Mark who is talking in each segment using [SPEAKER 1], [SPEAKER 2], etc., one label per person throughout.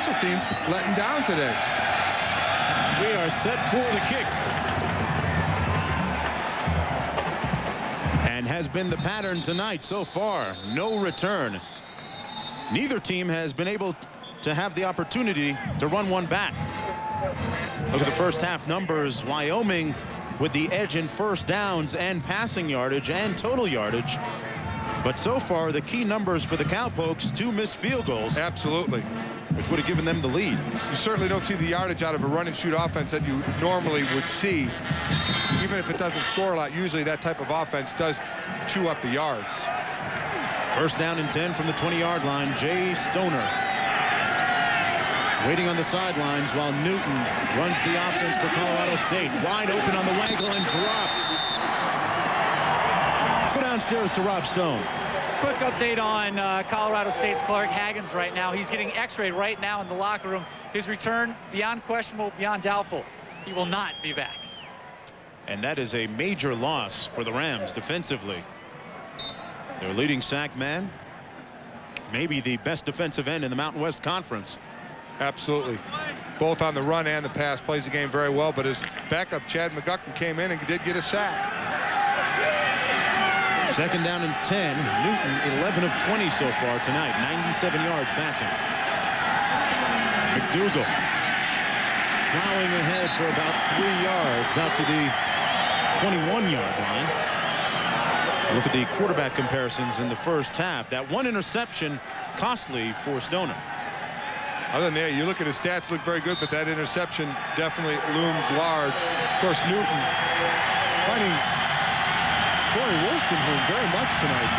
[SPEAKER 1] special teams letting down today.
[SPEAKER 2] We are set for the kick. And has been the pattern tonight so far. No return. Neither team has been able to have the opportunity to run one back. Look at the first half numbers. Wyoming with the edge in first downs and passing yardage and total yardage. But so far, the key numbers for the Cowpokes, 2 missed field goals.
[SPEAKER 1] Absolutely.
[SPEAKER 2] Which would have given them the lead.
[SPEAKER 1] You certainly don't see the yardage out of a run and shoot offense that you normally would see. Even if it doesn't score a lot, usually that type of offense does chew up the yards.
[SPEAKER 2] First down and 10 from the 20-yard line. Jay Stoner waiting on the sidelines while Newton runs the offense for Colorado State. Wide open on the waggle and dropped. Let's go downstairs to Rob Stone.
[SPEAKER 3] Quick update on Colorado State's Clark Haggans right now. He's getting x-rayed right now in the locker room. His return, beyond questionable, beyond doubtful. He will not be back.
[SPEAKER 2] And that is a major loss for the Rams defensively. Their leading sack man, maybe the best defensive end in the Mountain West Conference.
[SPEAKER 1] Absolutely. Both on the run and the pass, plays the game very well, but his backup, Chad McGuckin, came in and did get a sack.
[SPEAKER 2] Second down and 10. Newton 11 of 20 so far tonight. 97 yards passing. McDougal plowing ahead for about 3 yards out to the 21-yard line. Look at the quarterback comparisons in the first half. That one interception costly for Stoner.
[SPEAKER 1] Other than that, you look at his stats, look very good, but that interception definitely looms large. Of course, Newton finding Corey Woolston home very much tonight.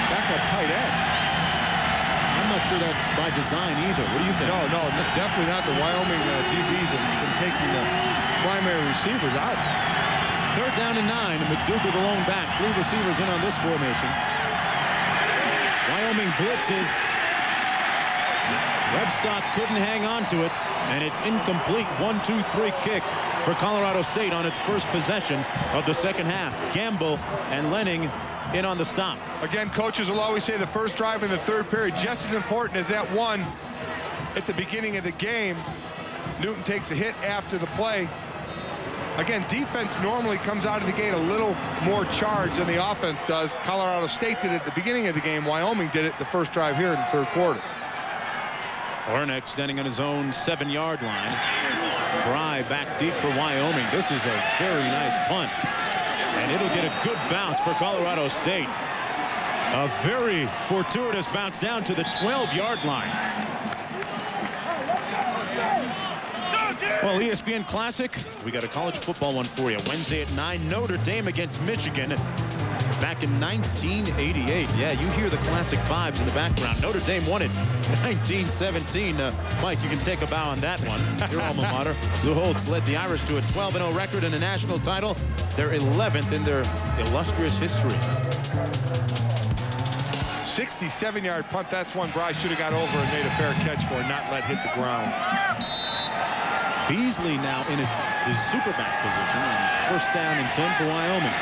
[SPEAKER 1] Backup tight end.
[SPEAKER 2] I'm not sure that's by design either. What do you think?
[SPEAKER 1] No, definitely not. The Wyoming DBs have been taking the primary receivers out.
[SPEAKER 2] Third down and 9. McDougal the lone back. 3 receivers in on this formation. Wyoming blitzes. Webstock couldn't hang on to it, and it's incomplete. 1-2-3 kick for Colorado State on its first possession of the second half. Gamble and Lenning in on the stop.
[SPEAKER 1] Again, coaches will always say the first drive in the third period just as important as that one at the beginning of the game. Newton takes a hit after the play. Again, defense normally comes out of the gate a little more charged than the offense does. Colorado State did it at the beginning of the game. Wyoming did it the first drive here in the third quarter.
[SPEAKER 2] Hornick standing on his own 7-yard line. Bry back deep for Wyoming. This is a very nice punt. And it'll get a good bounce for Colorado State. A very fortuitous bounce down to the 12-yard line. Well, ESPN Classic, we got a college football one for you. Wednesday at 9, Notre Dame against Michigan. Back in 1988. Yeah, you hear the classic vibes in the background. Notre Dame won it 1917. Mike, you can take a bow on that one. Your alma mater. Lou Holtz led the Irish to a 12-0 record and a national title. Their 11th in their illustrious history.
[SPEAKER 1] 67-yard punt. That's one Bry should have got over and made a fair catch for, not let hit the ground.
[SPEAKER 2] Beasley now in the super back position. First down and 10 for Wyoming.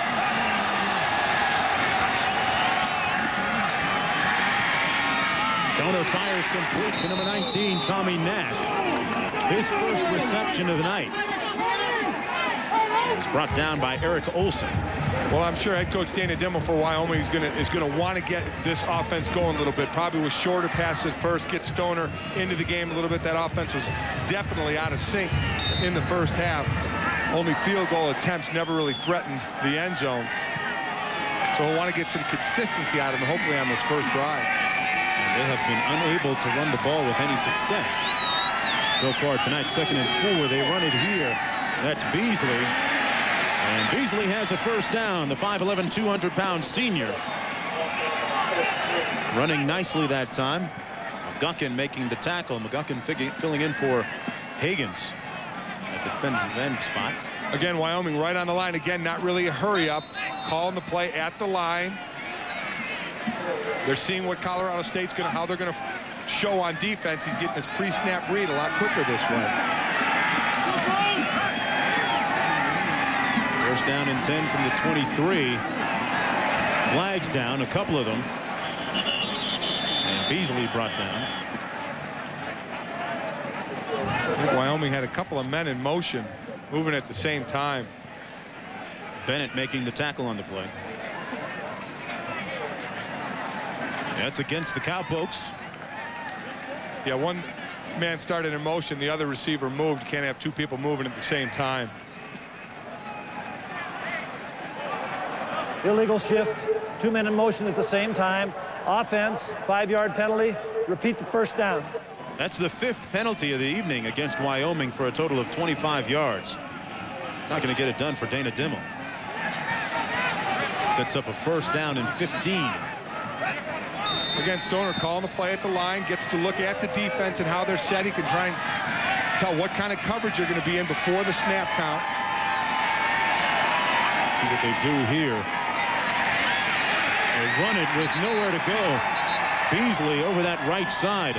[SPEAKER 2] Stoner fires complete to number 19, Tommy Nash. His first reception of the night. It's brought down by Eric Olson.
[SPEAKER 1] Well, I'm sure head coach Dana Dimel for Wyoming is going to want to get this offense going a little bit. Probably with shorter passes first, get Stoner into the game a little bit. That offense was definitely out of sync in the first half. Only field goal attempts, never really threatened the end zone. So we'll want to get some consistency out of them, hopefully on this first drive.
[SPEAKER 2] They have been unable to run the ball with any success so far tonight. 2nd and 4. They run it here. That's Beasley. And Beasley has a first down. The 5'11", 200-pound senior. Running nicely that time. McGuckin making the tackle. McGuckin filling in for Higgins at the defensive end spot.
[SPEAKER 1] Again, Wyoming right on the line. Again, not really a hurry up. Calling the play at the line. They're seeing what Colorado State's how they're going to show on defense. He's getting his pre-snap read a lot quicker this way.
[SPEAKER 2] First down and 10 from the 23. Flags down, a couple of them. And Beasley brought down.
[SPEAKER 1] Wyoming had a couple of men in motion moving at the same time.
[SPEAKER 2] Bennett making the tackle on the play. That's against the Cowpokes.
[SPEAKER 1] Yeah, one man started in motion, the other receiver moved. You can't have two people moving at the same time.
[SPEAKER 4] Illegal shift, 2 men in motion at the same time. Offense, 5-yard penalty. Repeat the first down.
[SPEAKER 2] That's the 5th penalty of the evening against Wyoming for a total of 25 yards. It's not going to get it done for Dana Dimel. Sets up a first down and 15.
[SPEAKER 1] Again, Stoner calling the play at the line, gets to look at the defense and how they're set. He can try and tell what kind of coverage you're going to be in before the snap count.
[SPEAKER 2] See what they do here. They run it with nowhere to go. Beasley over that right side,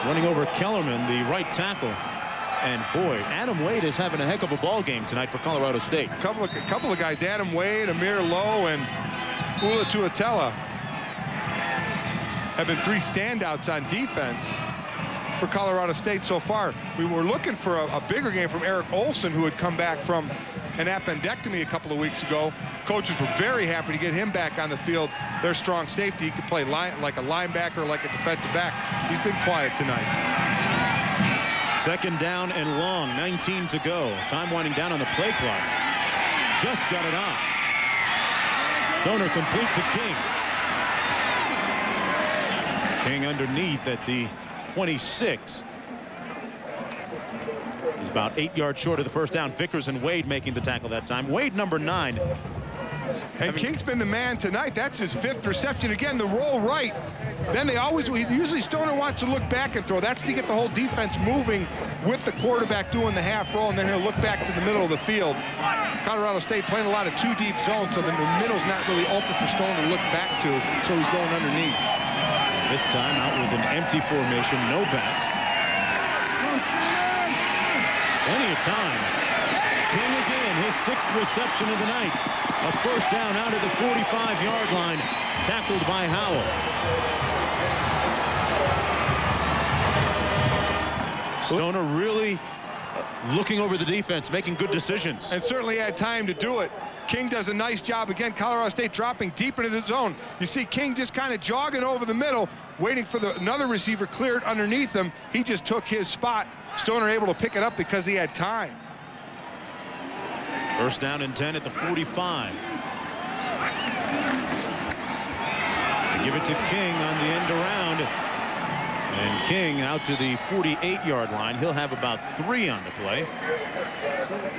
[SPEAKER 2] running over Kellerman, the right tackle. And boy, Adam Wade is having a heck of a ball game tonight for Colorado State.
[SPEAKER 1] A couple of guys, Adam Wade, Amir Lowe, and Ula Tuatela, have been 3 standouts on defense for Colorado State so far. We were looking for a bigger game from Eric Olson, who had come back from an appendectomy a couple of weeks ago. Coaches were very happy to get him back on the field. Their strong safety. He could play like a linebacker, like a defensive back. He's been quiet tonight.
[SPEAKER 2] Second down and long, 19 to go. Time winding down on the play clock. Just got it off. Stoner complete to King. King underneath at the 26. He's about 8 yards short of the first down. Vickers and Wade making the tackle that time. Wade, number 9.
[SPEAKER 1] And King's been the man tonight. That's his 5th reception. Again, the roll right. Then usually Stoner wants to look back and throw. That's to get the whole defense moving with the quarterback doing the half roll, and then he'll look back to the middle of the field. Colorado State playing a lot of 2 deep zones, so the middle's not really open for Stoner to look back to, so he's going underneath.
[SPEAKER 2] This time out with an empty formation, no backs. Plenty of time. King again, his 6th reception of the night. A first down out of the 45-yard line, tackled by Howell. Stoner really looking over the defense, making good decisions.
[SPEAKER 1] And certainly had time to do it. King does a nice job again. Colorado State dropping deep into the zone. You see King just kind of jogging over the middle, waiting for another receiver cleared underneath him. He just took his spot. Stoner able to pick it up because he had time.
[SPEAKER 2] First down and 10 at the 45. They give it to King on the end around. And King out to the 48-yard line. He'll have about 3 on the play.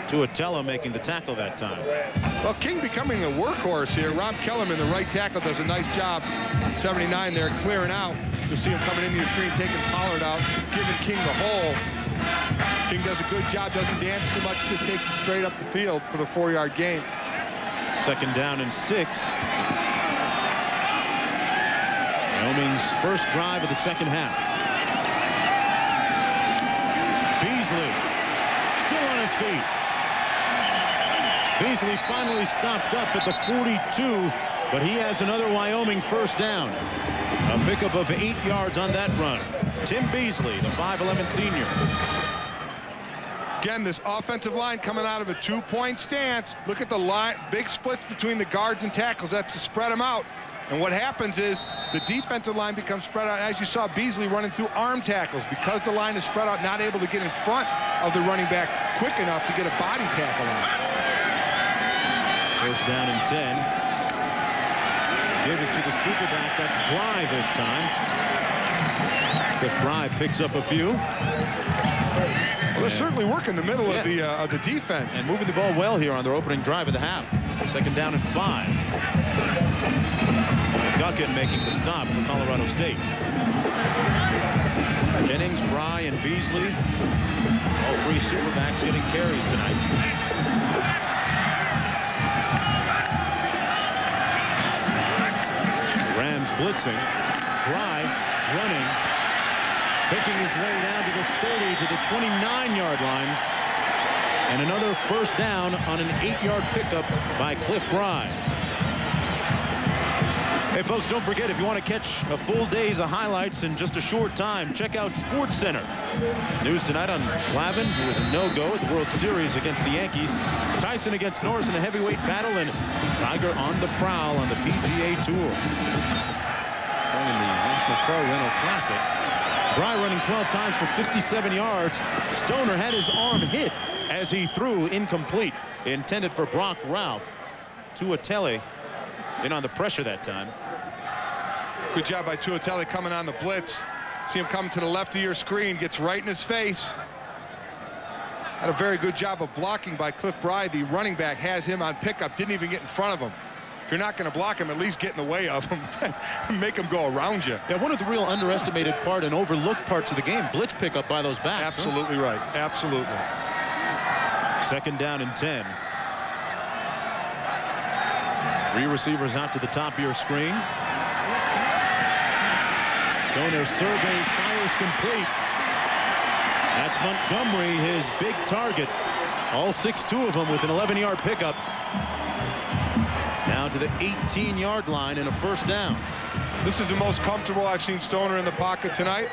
[SPEAKER 2] Tuatela making the tackle that time.
[SPEAKER 1] Well, King becoming the workhorse here. Rob Kellerman, the right tackle, does a nice job. 79 there, clearing out. You'll see him coming into your screen, taking Pollard out, giving King the hole. King does a good job, doesn't dance too much, just takes it straight up the field for the 4-yard gain.
[SPEAKER 2] Second down and 6. Wyoming's first drive of the second half. Beasley still on his feet. Beasley finally stopped up at the 42, but he has another Wyoming first down. A pickup of 8 yards on that run. Tim Beasley, the 5'11 senior.
[SPEAKER 1] Again, this offensive line coming out of a 2-point stance. Look at the line, big splits between the guards and tackles. That's to spread them out. And what happens is the defensive line becomes spread out. As you saw, Beasley running through arm tackles because the line is spread out, not able to get in front of the running back quick enough to get a body tackle on.
[SPEAKER 2] First down and 10. Give us to the superback. That's Bry this time. If Bry picks up a few.
[SPEAKER 1] Well, they're certainly working the middle of the defense.
[SPEAKER 2] And moving the ball well here on their opening drive of the half. Second down and 5. Guckin making the stop for Colorado State. Jennings, Bry, and Beasley, all 3 superbacks getting carries tonight. Rams blitzing. Bry running, picking his way down to the 30 to the 29-yard line. And another first down on an 8-yard pickup by Cliff Bry. Hey, folks, don't forget, if you want to catch a full days of highlights in just a short time, check out Sports Center. News tonight on Glavine, who was a no-go at the World Series against the Yankees. Tyson against Norris in the heavyweight battle, and Tiger on the prowl on the PGA Tour. Going in the National Pro Rental Classic. Bry running 12 times for 57 yards. Stoner had his arm hit as he threw incomplete. Intended for Brock Ralph. Tuatele in on the pressure that time.
[SPEAKER 1] Good job by Tuatele coming on the blitz. See him coming to the left of your screen, gets right in his face. Had a very good job of blocking by Cliff Bry. The running back has him on pickup, didn't even get in front of him. If you're not going to block him, at least get in the way of him. Make him go around you.
[SPEAKER 2] Yeah, one of the real underestimated part and overlooked parts of the game, blitz pickup by those backs.
[SPEAKER 1] Absolutely right. Absolutely.
[SPEAKER 2] 2nd down and 10. 3 receivers out to the top of your screen. Stoner surveys, fires complete. That's Montgomery, his big target. All 6'2" of them with an 11-yard pickup. Down to the 18-yard line and a 1st down.
[SPEAKER 1] This is the most comfortable I've seen Stoner in the pocket tonight.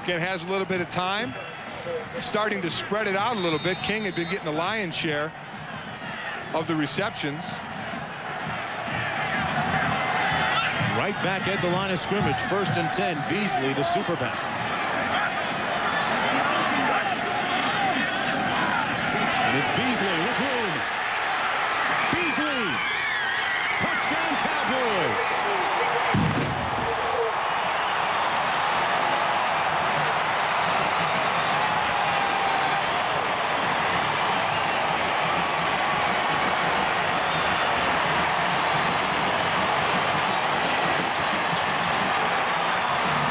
[SPEAKER 1] Again, has a little bit of time. Starting to spread it out a little bit. King had been getting the lion's share of the receptions.
[SPEAKER 2] Right back at the line of scrimmage. 1st and 10. Beasley, the superback. And it's Beasley with room. Beasley. Touchdown, Cowboys.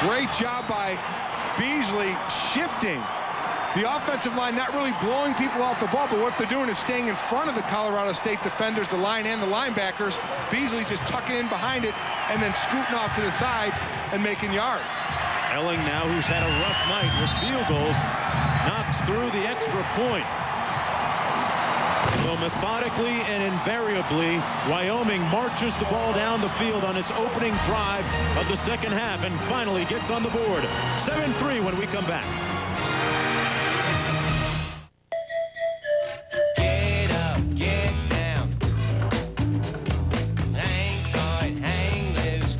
[SPEAKER 1] Great job by Beasley shifting. The offensive line not really blowing people off the ball, but what they're doing is staying in front of the Colorado State defenders, the line and the linebackers. Beasley just tucking in behind it and then scooting off to the side and making yards.
[SPEAKER 2] Elling now, who's had a rough night with field goals, knocks through the extra point. So methodically and invariably, Wyoming marches the ball down the field on its opening drive of the 2nd half and finally gets on the board. 7-3 when we come back.
[SPEAKER 5] Get up, get down. Hang tight, hang loose.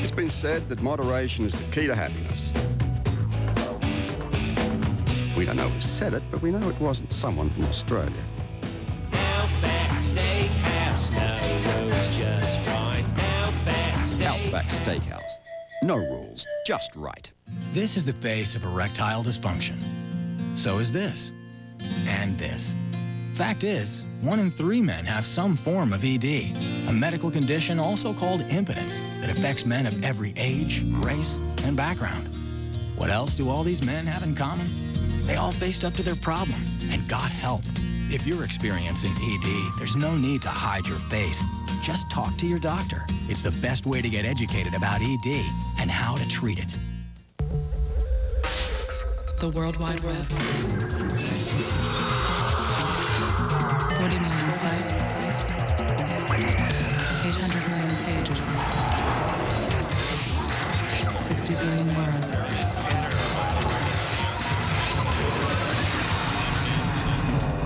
[SPEAKER 6] It's been said that moderation is the key to happiness. We don't know who said it, but we know it wasn't someone from Australia.
[SPEAKER 5] Outback Steakhouse, no rules, just right.
[SPEAKER 6] Outback Steakhouse. No rules, just right.
[SPEAKER 7] This is the face of erectile dysfunction. So is this. And this. Fact is, 1 in 3 men have some form of ED, a medical condition also called impotence that affects men of every age, race, and background. What else do all these men have in common? They all faced up to their problem and got help. If you're experiencing ED, there's no need to hide your face. Just talk to your doctor. It's the best way to get educated about ED and how to treat it.
[SPEAKER 8] The World Wide Web. 40 million sites. 800 million pages. 60 billion words.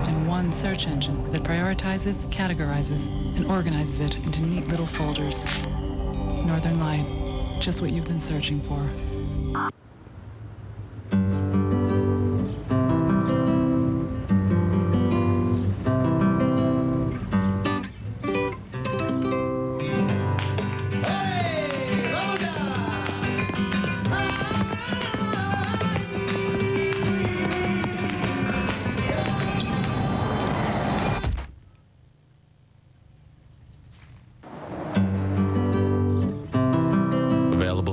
[SPEAKER 8] And one search engine that prioritizes, categorizes, and organizes it into neat little folders. Northern Light, just what you've been searching for.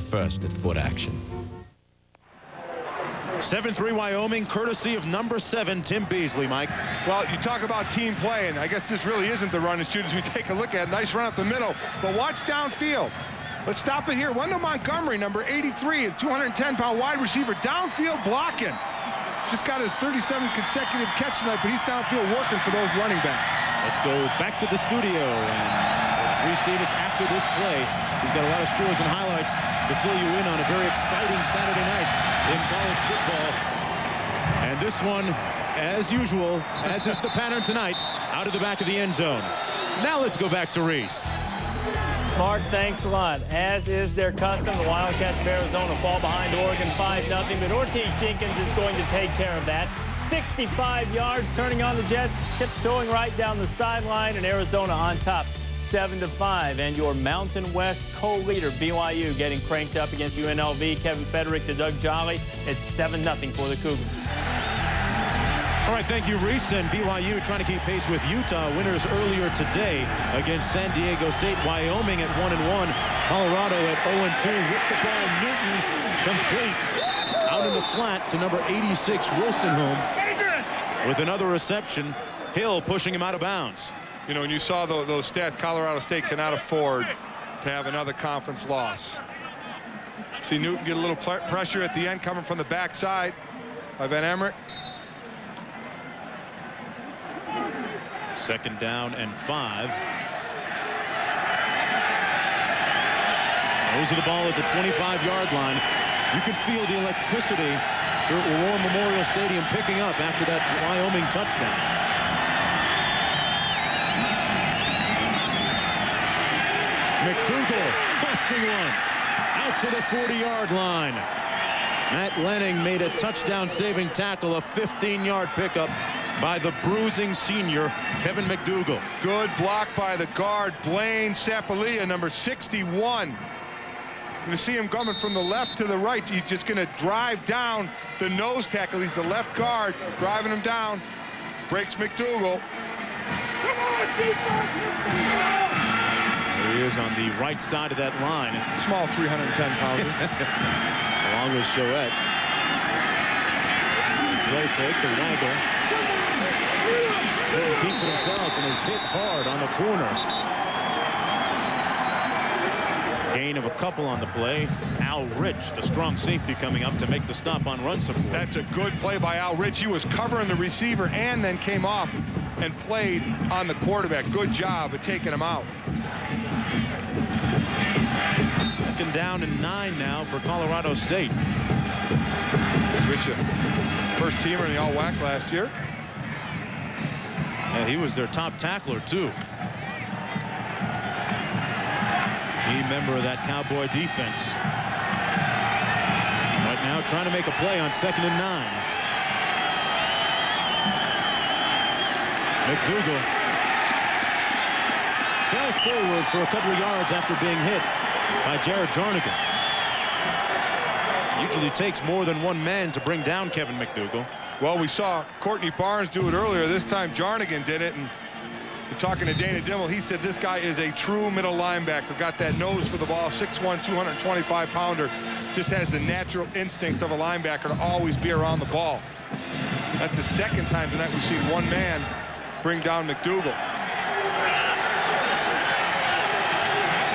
[SPEAKER 9] First at Foot Action.
[SPEAKER 2] 7-3 Wyoming, courtesy of number 7, Tim Beasley, Mike.
[SPEAKER 1] Well, you talk about team play, and I guess this really isn't the run and shoot as we take a look at. Nice run up the middle, but watch downfield. Let's stop it here. Wendell Montgomery, number 83, a 210-pound wide receiver, downfield blocking. just got his 37th consecutive catch tonight, but he's downfield working for those running backs.
[SPEAKER 2] Let's go back to the studio. And Reese Davis, after this play, he's got a lot of scores and highlights to fill you in on a very exciting Saturday night in college football. And this one, as usual, as is the pattern tonight, out of the back of the end zone. Now let's go back to Reese.
[SPEAKER 10] Mark, thanks a lot. As is their custom, the Wildcats of Arizona fall behind Oregon 5-0, but Ortiz Jenkins is going to take care of that. 65 yards, turning on the Jets, tiptoeing right down the sideline, and Arizona on top, 7-5. And your Mountain West co-leader, BYU, getting cranked up against UNLV. Kevin Federick to Doug Jolly. It's 7-0 for the Cougars.
[SPEAKER 2] All right, thank you, Reese. And BYU trying to keep pace with Utah. Winners earlier today against San Diego State. Wyoming at 1-1. Colorado at 0-2. With the ball, Newton complete. Out in the flat to number 86, Wolstenholme. With another reception, Hill pushing him out of bounds.
[SPEAKER 1] You know, when you saw those stats, Colorado State cannot afford to have another conference loss. See Newton get a little pressure at the end coming from the backside by Van Emmerich.
[SPEAKER 2] 2nd down and 5. Those are the ball at the 25-yard line. You can feel the electricity here at War Memorial Stadium picking up after that Wyoming touchdown. McDougal busting one out to the 40-yard line. Matt Lenning made a touchdown-saving tackle, a 15-yard pickup by the bruising senior, Kevin McDougal.
[SPEAKER 1] Good block by the guard, Blaine Sapalia, number 61. You're going to see him coming from the left to the right. He's just going to drive down the nose tackle. He's the left guard, driving him down. Breaks McDougal.
[SPEAKER 2] There he is on the right side of that line.
[SPEAKER 1] Small 310-pounder.
[SPEAKER 2] Along with Chouette. Play fake, the waggle. He keeps it himself and is hit hard on the corner. Gain of a couple on the play. Al Rich, the strong safety, coming up to make the stop on run support.
[SPEAKER 1] That's a good play by Al Rich. He was covering the receiver and then came off and played on the quarterback. Good job of taking him out.
[SPEAKER 2] 2nd down and 9 now for Colorado State.
[SPEAKER 1] Rich, first teamer in the All-WAC last year.
[SPEAKER 2] Yeah, he was their top tackler, too. Key member of that Cowboy defense. Right now trying to make a play on 2nd and 9. McDougal fell forward for a couple of yards after being hit by Jared Jarnigan. Usually takes more than one man to bring down Kevin McDougal.
[SPEAKER 1] Well, we saw Courtney Barnes do it earlier. This time Jarnigan did it, and talking to Dana Dimmel, he said this guy is a true middle linebacker. Got that nose for the ball, 6'1", 225-pounder. Just has the natural instincts of a linebacker to always be around the ball. That's the 2nd time tonight we've seen one man bring down McDougal.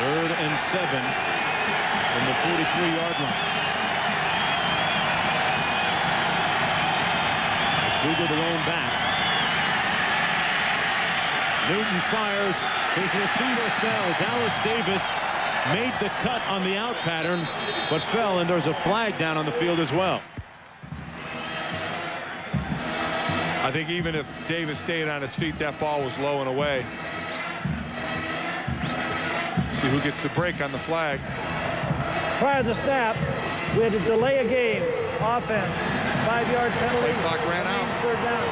[SPEAKER 2] 3rd and 7 from the 43-yard line. McDougal the lone back. Newton fires. His receiver fell. Dallas Davis made the cut on the out pattern, but fell, and there's a flag down on the field as well.
[SPEAKER 1] I think even if Davis stayed on his feet, that ball was low and away. See who gets the break on the flag.
[SPEAKER 4] Prior to the snap, we had to delay a game. Offense, 5-yard penalty.
[SPEAKER 1] Play clock ran out.
[SPEAKER 4] 3rd down.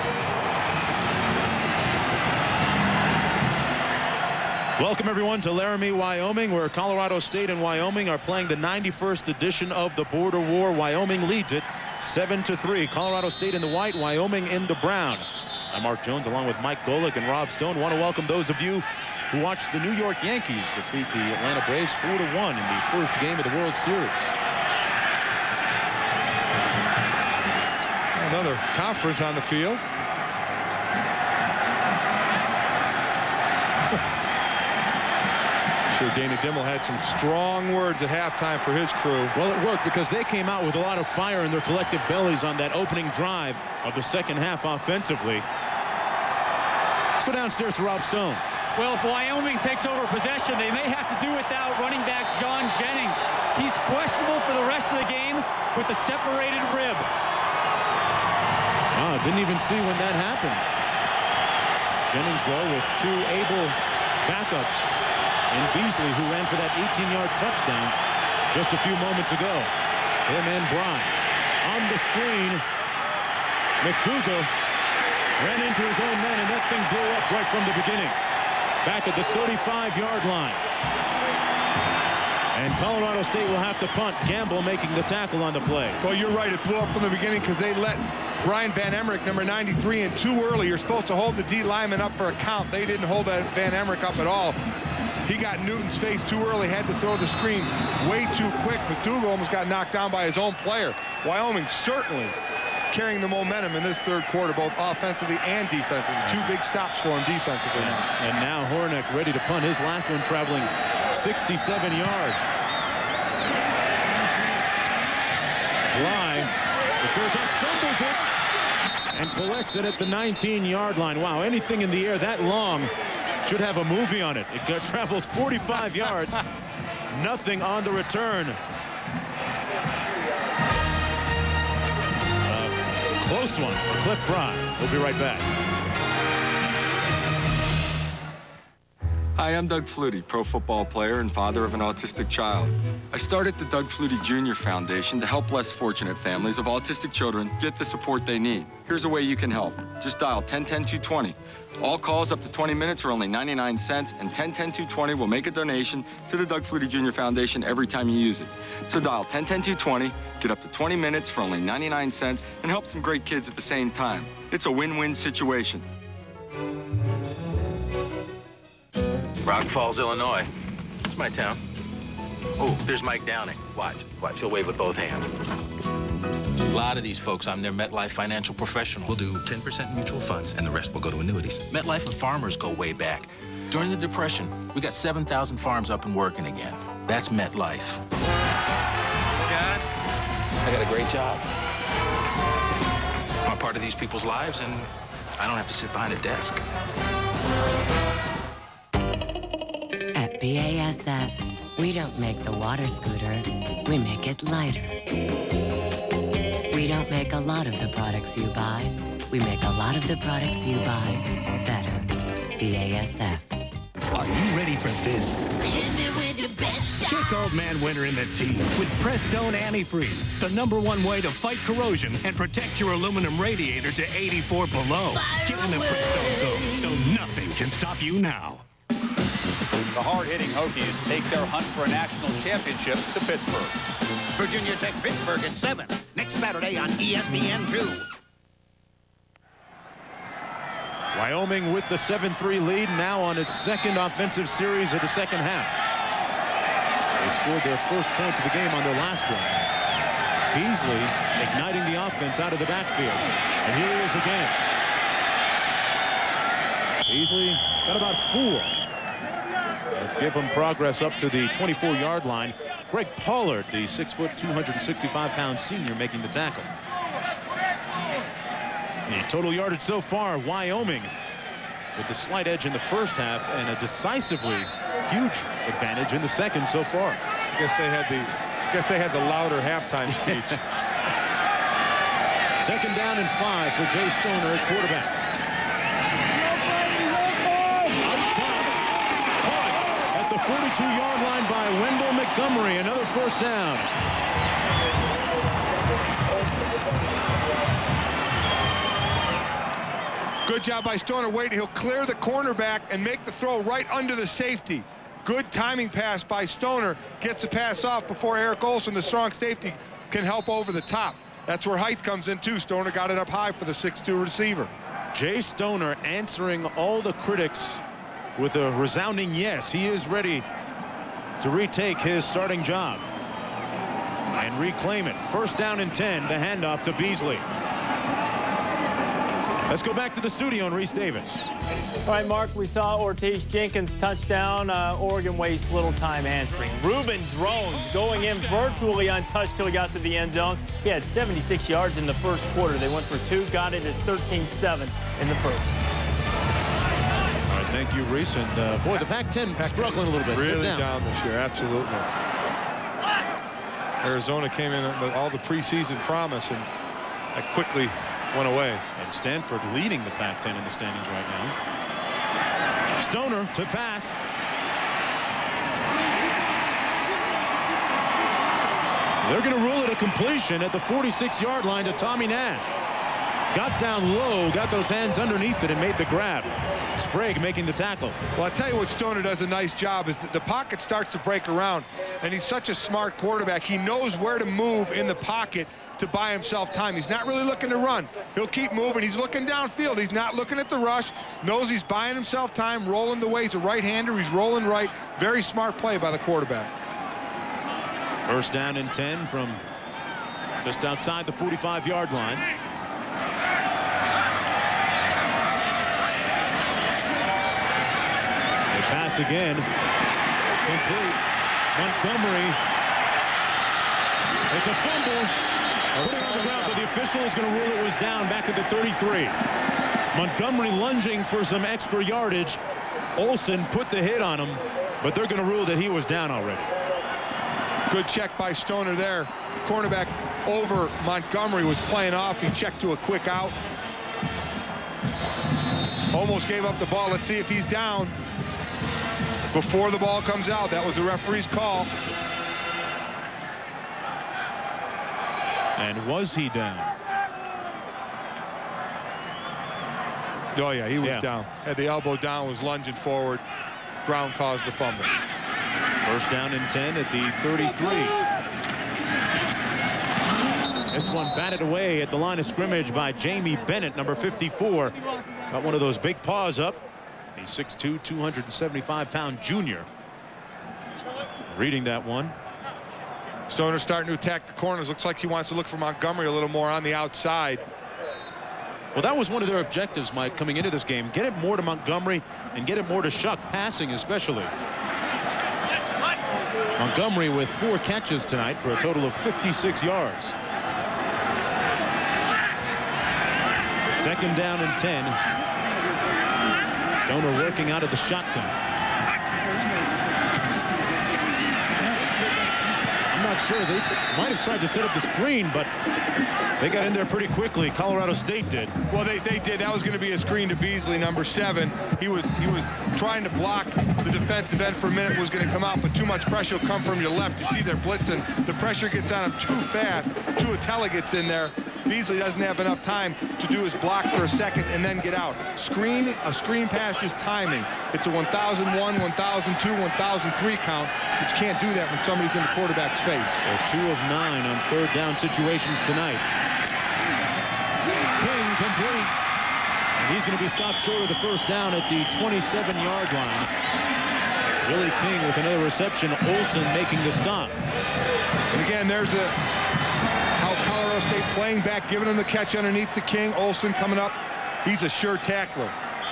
[SPEAKER 2] Welcome, everyone, to Laramie, Wyoming, where Colorado State and Wyoming are playing the 91st edition of the Border War. Wyoming leads it 7-3. Colorado State in the white, Wyoming in the brown. I'm Mark Jones, along with Mike Golick and Rob Stone. Want to welcome those of you who watched the New York Yankees defeat the Atlanta Braves 4-1 in the first game of the World Series.
[SPEAKER 1] Another conference on the field. Sure, Dana Dimel had some strong words at halftime for his crew.
[SPEAKER 2] Well, it worked because they came out with a lot of fire in their collective bellies on that opening drive of the second half offensively. Let's go downstairs to Rob Stone.
[SPEAKER 3] Well, if Wyoming takes over possession, they may have to do without running back John Jennings. He's questionable for the rest of the game with the separated rib.
[SPEAKER 2] Oh, didn't even see when that happened. Jennings, though, with two able backups in Beasley, who ran for that 18-yard touchdown just a few moments ago. Him and Bry. On the screen, McDougal ran into his own man, and that thing blew up right from the beginning. Back at the 35-yard line. And Colorado State will have to punt. Gamble making the tackle on the play.
[SPEAKER 1] Well, you're right. It blew up from the beginning because they let Brian Van Emmerich, number 93, in too early. You're supposed to hold the D lineman up for a count. They didn't hold that Van Emmerich up at all. He got Newton's face too early, had to throw the screen way too quick. McDougal almost got knocked down by his own player. Wyoming certainly carrying the momentum in this third quarter, both offensively and defensively. Two big stops for him defensively.
[SPEAKER 2] And now Hornick ready to punt. His last one traveling 67 yards. Bly, the fair catch, fumbles it and collects it at the 19-yard line. Wow, anything in the air that long should have a movie on it. It travels 45 yards. Nothing on the return. Close one for Cliff Bry. We'll be right back.
[SPEAKER 11] Hi, I'm Doug Flutie, pro football player and father of an autistic child. I started the Doug Flutie Jr. Foundation to help less fortunate families of autistic children get the support they need. Here's a way you can help. Just dial 1010-220. All calls up to 20 minutes are only 99 cents, and 1010-220 will make a donation to the Doug Flutie Jr. Foundation every time you use it. So dial 1010-220, get up to 20 minutes for only 99 cents, and help some great kids at the same time. It's a win-win situation.
[SPEAKER 12] Rock Falls, Illinois. It's my town. Oh, there's Mike Downing. Watch, he'll wave with both hands. A lot of these folks, I'm their MetLife financial professional. We'll do 10% mutual funds, and the rest will go to annuities. MetLife and Farmers go way back. During the Depression, we got 7,000 farms up and working again. That's MetLife. John, I got a great job. I'm a part of these people's lives, and I don't have to sit behind a desk.
[SPEAKER 13] At BASF, we don't make the water scooter, we make it lighter. We don't make a lot of the products you buy, we make a lot of the products you buy better. BASF.
[SPEAKER 14] Are you ready for this?
[SPEAKER 13] Hit me with your best shot.
[SPEAKER 14] Kick Old Man Winter in the teeth with Prestone Antifreeze, the #1 way to fight corrosion and protect your aluminum radiator to 84 below. Get in the Prestone zone so nothing can stop you now.
[SPEAKER 15] The hard-hitting Hokies take their hunt for a national championship to Pittsburgh.
[SPEAKER 16] Virginia Tech Pittsburgh at 7 next Saturday on ESPN2.
[SPEAKER 2] Wyoming with the 7-3 lead now on its second offensive series of the second half. They scored their first points of the game on their last drive. Beasley igniting the offense out of the backfield. And here he is again. Beasley got about 4. Give him progress up to the 24-yard line. Greg Pollard, the 6 foot, 265-pound senior, making the tackle. The total yardage so far, Wyoming with the slight edge in the first half and a decisively huge advantage in the second so far.
[SPEAKER 1] I guess they had the louder halftime speech.
[SPEAKER 2] Second down and 5 for Jay Stoner at quarterback. At the 42-yard line by Wendell Montgomery, another first down.
[SPEAKER 1] Good job by Stoner waiting. He'll clear the cornerback and make the throw right under the safety. Good timing pass by Stoner. Gets the pass off before Eric Olson, the strong safety, can help over the top. That's where height comes in too. Stoner got it up high for the 6'2 receiver.
[SPEAKER 2] Jay Stoner answering all the critics with a resounding yes. He is ready to retake his starting job and reclaim it. First down and 10, the handoff to Beasley. Let's go back to the studio and Reese Davis.
[SPEAKER 10] All right, Mark, we saw Ortiz Jenkins touchdown. Oregon wastes little time answering. Ruben Drones going in virtually untouched till he got to the end zone. He had 76 yards in the first quarter. They went for 2, got it. It's 13-7 in the first.
[SPEAKER 2] All right, thank you, Reese. And boy, the Pac-10 struggling a little bit.
[SPEAKER 1] Really down this year, absolutely. Arizona came in with all the preseason promise, and that quickly went away.
[SPEAKER 2] And Stanford leading the Pac-10 in the standings right now. Stoner to pass. They're going to rule it a completion at the 46-yard line to Tommy Nash. Got down low, got those hands underneath it, and made the grab. Sprague making the tackle.
[SPEAKER 1] Well, I tell you what Stoner does a nice job is the pocket starts to break around, and he's such a smart quarterback. He knows where to move in the pocket to buy himself time. He's not really looking to run. He'll keep moving. He's looking downfield. He's not looking at the rush. Knows he's buying himself time, rolling the way. He's a right-hander. He's rolling right. Very smart play by the quarterback.
[SPEAKER 2] First down and 10 from just outside the 45-yard line. They pass again. Complete. Montgomery. It's a fumble. Put it on the ground, but the official is going to rule it was down back at the 33. Montgomery lunging for some extra yardage. Olsen put the hit on him, but they're going to rule that he was down already.
[SPEAKER 1] Good check by Stoner there. Cornerback over Montgomery was playing off. He checked to a quick out. Almost gave up the ball. Let's see if he's down before the ball comes out. That was the referee's call.
[SPEAKER 2] And was he down?
[SPEAKER 1] Oh, yeah, he was down. Had the elbow down, was lunging forward. Brown caused the fumble.
[SPEAKER 2] First down and 10 at the 33. This one batted away at the line of scrimmage by Jamie Bennett, number 54. Got one of those big paws up. He's 6'2", 275-pound junior. Reading that one.
[SPEAKER 1] Stoner starting to attack the corners. Looks like he wants to look for Montgomery a little more on the outside.
[SPEAKER 2] Well, that was one of their objectives, Mike, coming into this game. Get it more to Montgomery and get it more to Shuck, passing especially. Montgomery with 4 catches tonight for a total of 56 yards. Second down and 10. Stoner working out of the shotgun. I'm not sure. They might have tried to set up the screen, but they got in there pretty quickly. Colorado State did.
[SPEAKER 1] Well, they did. That was going to be a screen to Beasley, number 7. He was trying to block the defensive end for a minute, was going to come out, but too much pressure will come from your left. You see they're blitzing. The pressure gets on him too fast. Tuatella gets in there. Beasley doesn't have enough time to do his block for a second and then get out. A screen pass is timing. It's a 1001, 1002, 1003 count, but you can't do that when somebody's in the quarterback's face.
[SPEAKER 2] So 2 of 9 on third down situations tonight. King complete. And he's going to be stopped short of the first down at the 27-yard line. Billy King with another reception. Olsen making the stop.
[SPEAKER 1] And again, there's how Colorado State playing back, giving him the catch underneath the King. Olsen coming up. He's a sure tackler.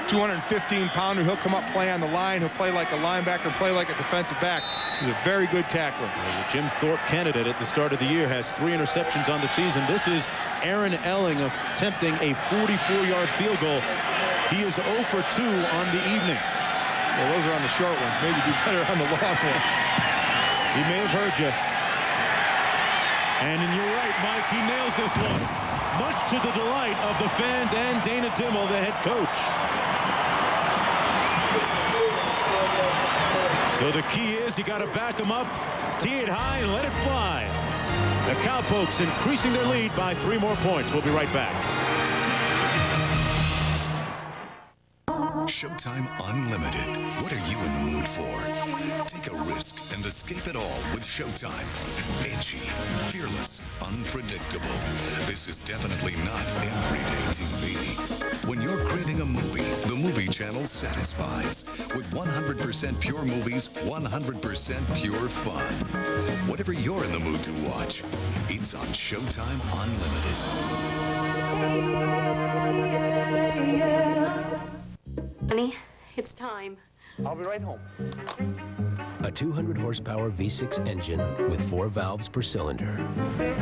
[SPEAKER 1] 215-pounder. He'll come up, play on the line. He'll play like a linebacker, play like a defensive back. He's a very good tackler.
[SPEAKER 2] There's a Jim Thorpe candidate at the start of the year. Has 3 interceptions on the season. This is Aaron Elling attempting a 44-yard field goal. He is 0 for 2 on the evening.
[SPEAKER 1] Well, those are on the short ones. Maybe do better on the long ones.
[SPEAKER 2] He may have heard you. And you're right, Mike. He nails this one. Much to the delight of the fans and Dana Dimel, the head coach. So the key is you got to back them up, tee it high, and let it fly. The Cowpokes increasing their lead by 3 more points. We'll be right back.
[SPEAKER 17] Showtime Unlimited. What are you in the mood for? Take a risk and escape it all with Showtime. Edgy, fearless, unpredictable. This is definitely not everyday TV. When you're craving a movie, the Movie Channel satisfies. With 100% pure movies, 100% pure fun. Whatever you're in the mood to watch, it's on Showtime Unlimited.
[SPEAKER 18] Honey, it's time.
[SPEAKER 19] I'll be right home.
[SPEAKER 20] A 200 horsepower V6 engine with 4 valves per cylinder,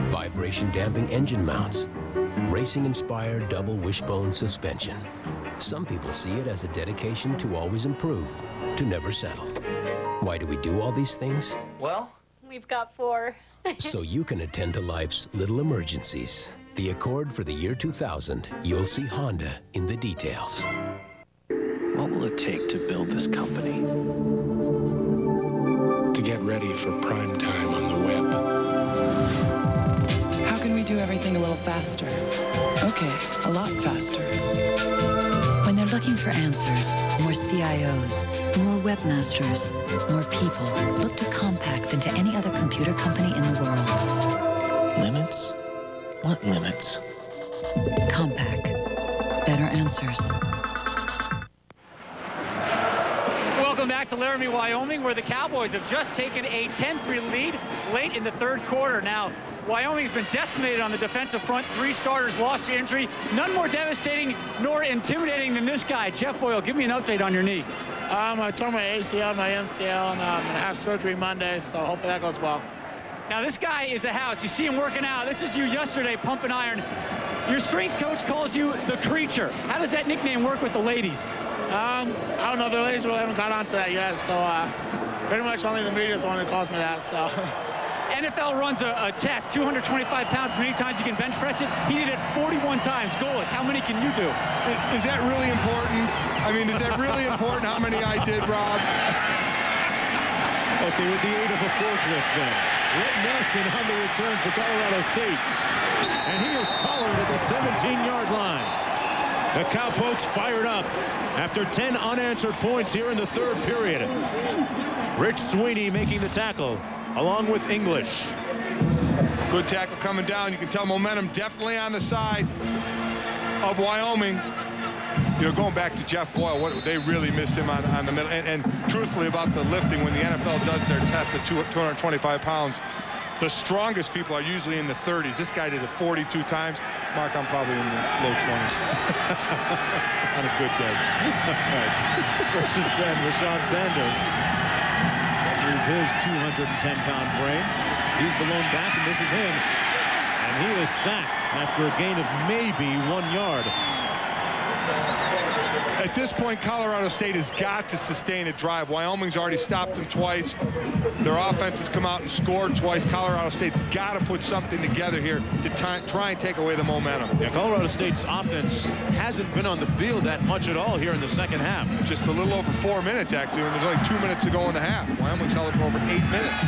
[SPEAKER 20] vibration damping engine mounts, racing inspired double wishbone suspension. Some people see it as a dedication to always improve, to never settle. Why do we do all these things?
[SPEAKER 18] Well, we've got 4.
[SPEAKER 20] So you can attend to life's little emergencies. The Accord for the year 2000, you'll see Honda in the details.
[SPEAKER 21] What will it take to build this company?
[SPEAKER 22] To get ready for prime time on the web.
[SPEAKER 8] How can we do everything a little faster? Okay, a lot faster.
[SPEAKER 23] When they're looking for answers, more CIOs, more webmasters, more people look to Compaq than to any other computer company in the world.
[SPEAKER 21] Limits? What limits?
[SPEAKER 23] Compaq. Better answers.
[SPEAKER 3] Welcome back to Laramie, Wyoming, where the Cowboys have just taken a 10-3 lead late in the third quarter. Now, Wyoming's been decimated on the defensive front. 3 starters lost to injury. None more devastating nor intimidating than this guy. Jeff Boyle, give me an update on your knee.
[SPEAKER 24] I tore my ACL, my MCL, and I'm going to have surgery Monday, so hopefully that goes well.
[SPEAKER 3] Now, this guy is a house. You see him working out. This is you yesterday, pumping iron. Your strength coach calls you the Creature. How does that nickname work with the ladies?
[SPEAKER 24] I don't know. The ladies really haven't got onto that yet, so pretty much only the media is the one that calls me that, so.
[SPEAKER 3] NFL runs a test, 225 pounds, many times you can bench press it. He did it 41 times. Golic, how many can you do?
[SPEAKER 1] Is that really important? I mean, is that really important how many I did, Rob?
[SPEAKER 2] Okay, with the aid of a forklift then. Rhett Nelson on the return for Colorado State. And he is collared at the 17-yard line. The Cowpokes fired up after 10 unanswered points here in the third period. Rich Sweeney making the tackle, along with English.
[SPEAKER 1] Good tackle coming down. You can tell momentum definitely on the side of Wyoming. You know, going back to Jeff Boyle, what they really missed him on the middle. And truthfully about the lifting, when the NFL does their test at 225 pounds, the strongest people are usually in the 30s. This guy did it 42 times. Mark, I'm probably in the low 20s on a good day.
[SPEAKER 2] First and 10, Rashawn Sanders. Move his 210-pound frame. He's the lone back, and this is him. And he is sacked after a gain of maybe 1 yard.
[SPEAKER 1] At this point, Colorado State has got to sustain a drive. Wyoming's already stopped them twice. Their offense has come out and scored twice. Colorado State's got to put something together here to try and take away the momentum.
[SPEAKER 2] Yeah, Colorado State's offense hasn't been on the field that much at all here in the second half.
[SPEAKER 1] Just a little over 4 minutes, actually, when there's only 2 minutes to go in the half. Wyoming's held it for over 8 minutes.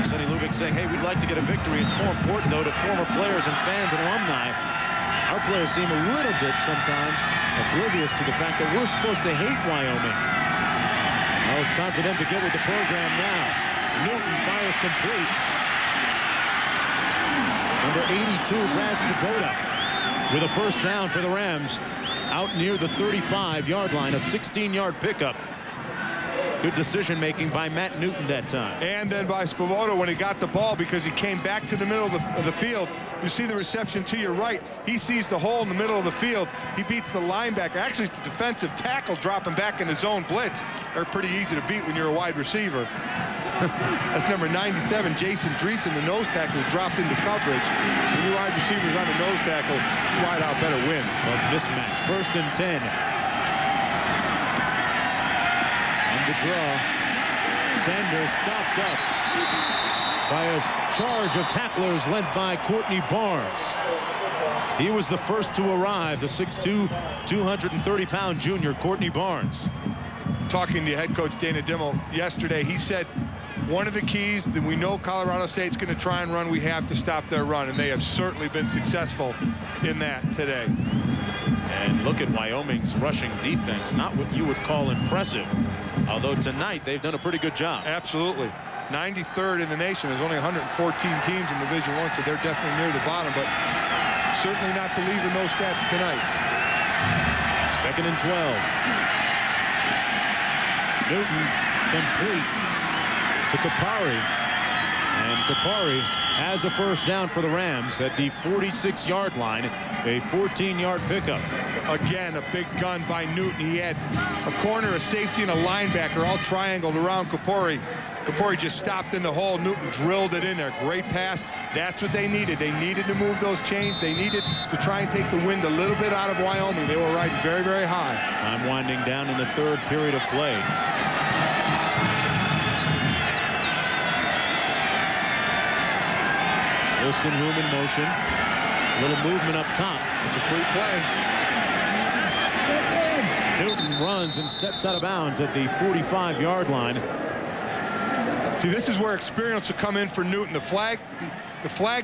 [SPEAKER 2] Sonny Lubick saying, hey, we'd like to get a victory. It's more important, though, to former players and fans and alumni. Our players seem a little bit sometimes oblivious to the fact that we're supposed to hate Wyoming. Well, it's time for them to get with the program now. Newton fires complete. Number 82, Brad Svoboda, with a first down for the Rams out near the 35-yard line, a 16-yard pickup. Good decision-making by Matt Newton that time.
[SPEAKER 1] And then by Svoboda when he got the ball, because he came back to the middle of the field. You see the reception to your right. He sees the hole in the middle of the field. He beats the linebacker. Actually, it's the defensive tackle dropping back in the zone blitz. They're pretty easy to beat when you're a wide receiver. That's number 97, Jason Dreesen, the nose tackle, who dropped into coverage. When your wide receivers on the nose tackle, wide out better win.
[SPEAKER 2] It's called mismatch. First and 10. The draw. Sanders stopped up by a charge of tacklers led by Courtney Barnes. He was the first to arrive, the 6'2", 230-pound junior, Courtney Barnes.
[SPEAKER 1] Talking to head coach Dana Dimmel yesterday, he said one of the keys that we know Colorado State's going to try and run, we have to stop their run, and they have certainly been successful in that today.
[SPEAKER 2] And look at Wyoming's rushing defense, not what you would call impressive. Although tonight they've done a pretty good job.
[SPEAKER 1] Absolutely. 93rd in the nation. There's only 114 teams in Division I, so they're definitely near the bottom, but certainly not believing those stats tonight.
[SPEAKER 2] Second and 12. Newton complete to Kapari. And Kupari has a first down for the Rams at the 46-yard line, a 14-yard pickup.
[SPEAKER 1] Again, a big gun by Newton. He had a corner, a safety, and a linebacker all triangled around Kupari. Kupari just stopped in the hole. Newton drilled it in there. Great pass. That's what they needed. They needed to move those chains. They needed to try and take the wind a little bit out of Wyoming. They were riding very, very high.
[SPEAKER 2] Time winding down in the third period of play. Wilson room in motion. A little movement up top.
[SPEAKER 1] It's a free play.
[SPEAKER 2] Newton runs and steps out of bounds at the 45-yard line.
[SPEAKER 1] See, this is where experience will come in for Newton. The flag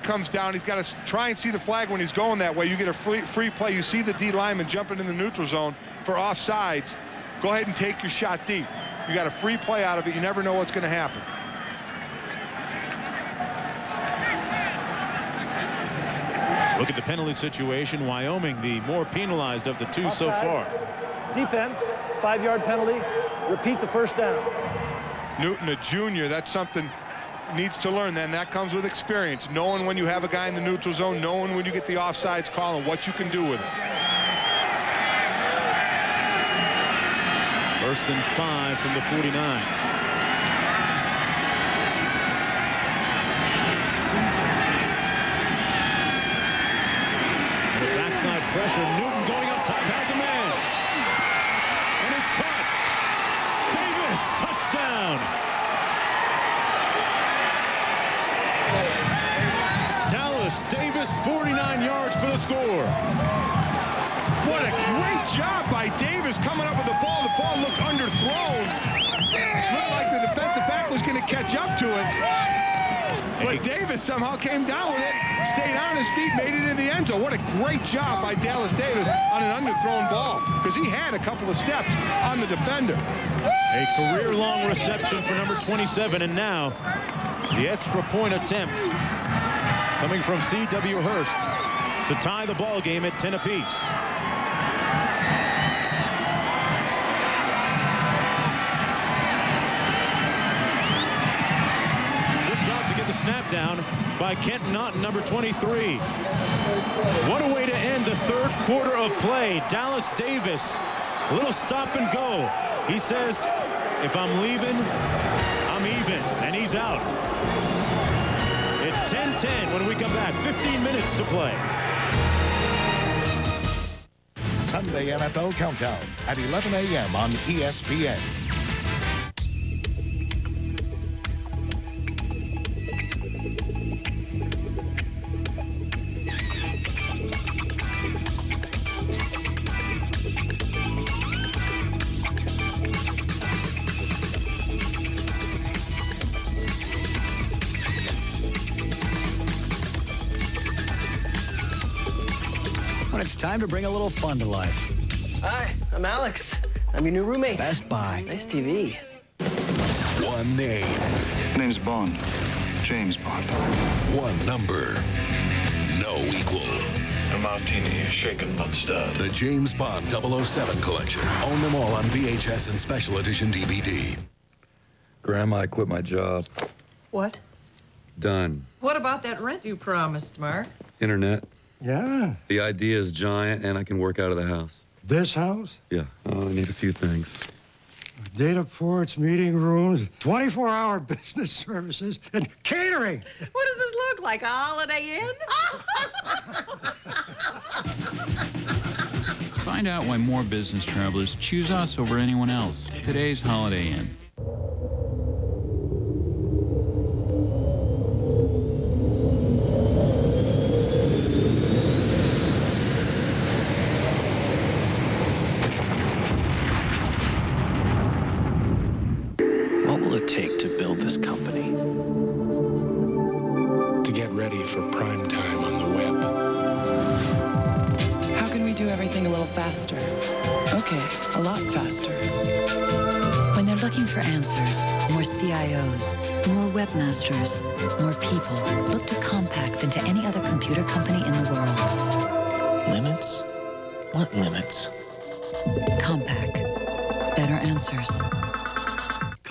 [SPEAKER 1] comes down. He's got to try and see the flag when he's going that way. You get a free play. You see the D lineman jumping in the neutral zone for offsides. Go ahead and take your shot deep. You got a free play out of it. You never know what's going to happen.
[SPEAKER 2] Look at the penalty situation. Wyoming, the more penalized of the two so far.
[SPEAKER 4] Defense, 5-yard penalty. Repeat the first down.
[SPEAKER 1] Newton, a junior, that's something needs to learn. Then that comes with experience, knowing when you have a guy in the neutral zone, knowing when you get the offsides call and what you can do with it.
[SPEAKER 2] 1st and 5 from the 49. The backside pressure. Newton going up top, has a man, and it's caught. Davis, touchdown. Dallas Davis, 49 yards for the score.
[SPEAKER 1] What a great job by Davis coming up with the ball. The ball looked underthrown. Looked like the defensive back was going to catch up to it. But Davis somehow came down with it, stayed on his feet, made it in the end zone. What a great job by Dallas Davis on an underthrown ball, because he had a couple of steps on the defender.
[SPEAKER 2] A career-long reception for number 27, and now the extra point attempt coming from C.W. Hurst to tie the ball game at 10 apiece. The snap down by Kent Naughton, number 23. What a way to end the third quarter of play. Dallas Davis, a little stop and go. He says, if I'm leaving, I'm even, and he's out. It's 10-10 when we come back. 15 minutes to play.
[SPEAKER 5] Sunday NFL Countdown at 11 a.m. on ESPN.
[SPEAKER 6] It's time to bring a little fun to life.
[SPEAKER 7] Hi, I'm Alex. I'm your new roommate.
[SPEAKER 6] Best Buy.
[SPEAKER 7] Nice TV.
[SPEAKER 5] One name.
[SPEAKER 19] My name's Bond. James Bond.
[SPEAKER 5] One number. No equal.
[SPEAKER 19] A martini, shaken, not stirred.
[SPEAKER 5] The James Bond 007 collection. Own them all on VHS and special edition DVD.
[SPEAKER 19] Grandma, I quit my job.
[SPEAKER 25] What?
[SPEAKER 19] Done.
[SPEAKER 25] What about that rent you promised, Mark?
[SPEAKER 19] Internet.
[SPEAKER 25] Yeah?
[SPEAKER 19] The idea is giant, and I can work out of the house.
[SPEAKER 25] This house?
[SPEAKER 19] Yeah. Oh, I need a few things.
[SPEAKER 25] Data ports, meeting rooms, 24-hour business services, and catering.
[SPEAKER 26] What does this look like, a Holiday Inn?
[SPEAKER 27] Find out why more business travelers choose us over anyone else. Today's Holiday Inn.
[SPEAKER 21] What will it take to build this company?
[SPEAKER 22] To get ready for prime time on the web.
[SPEAKER 8] How can we do everything a little faster? Okay, a lot faster.
[SPEAKER 23] When they're looking for answers, more CIOs, more webmasters, more people look to Compaq than to any other computer company in the world.
[SPEAKER 21] Limits? What limits?
[SPEAKER 23] Compaq. Better answers.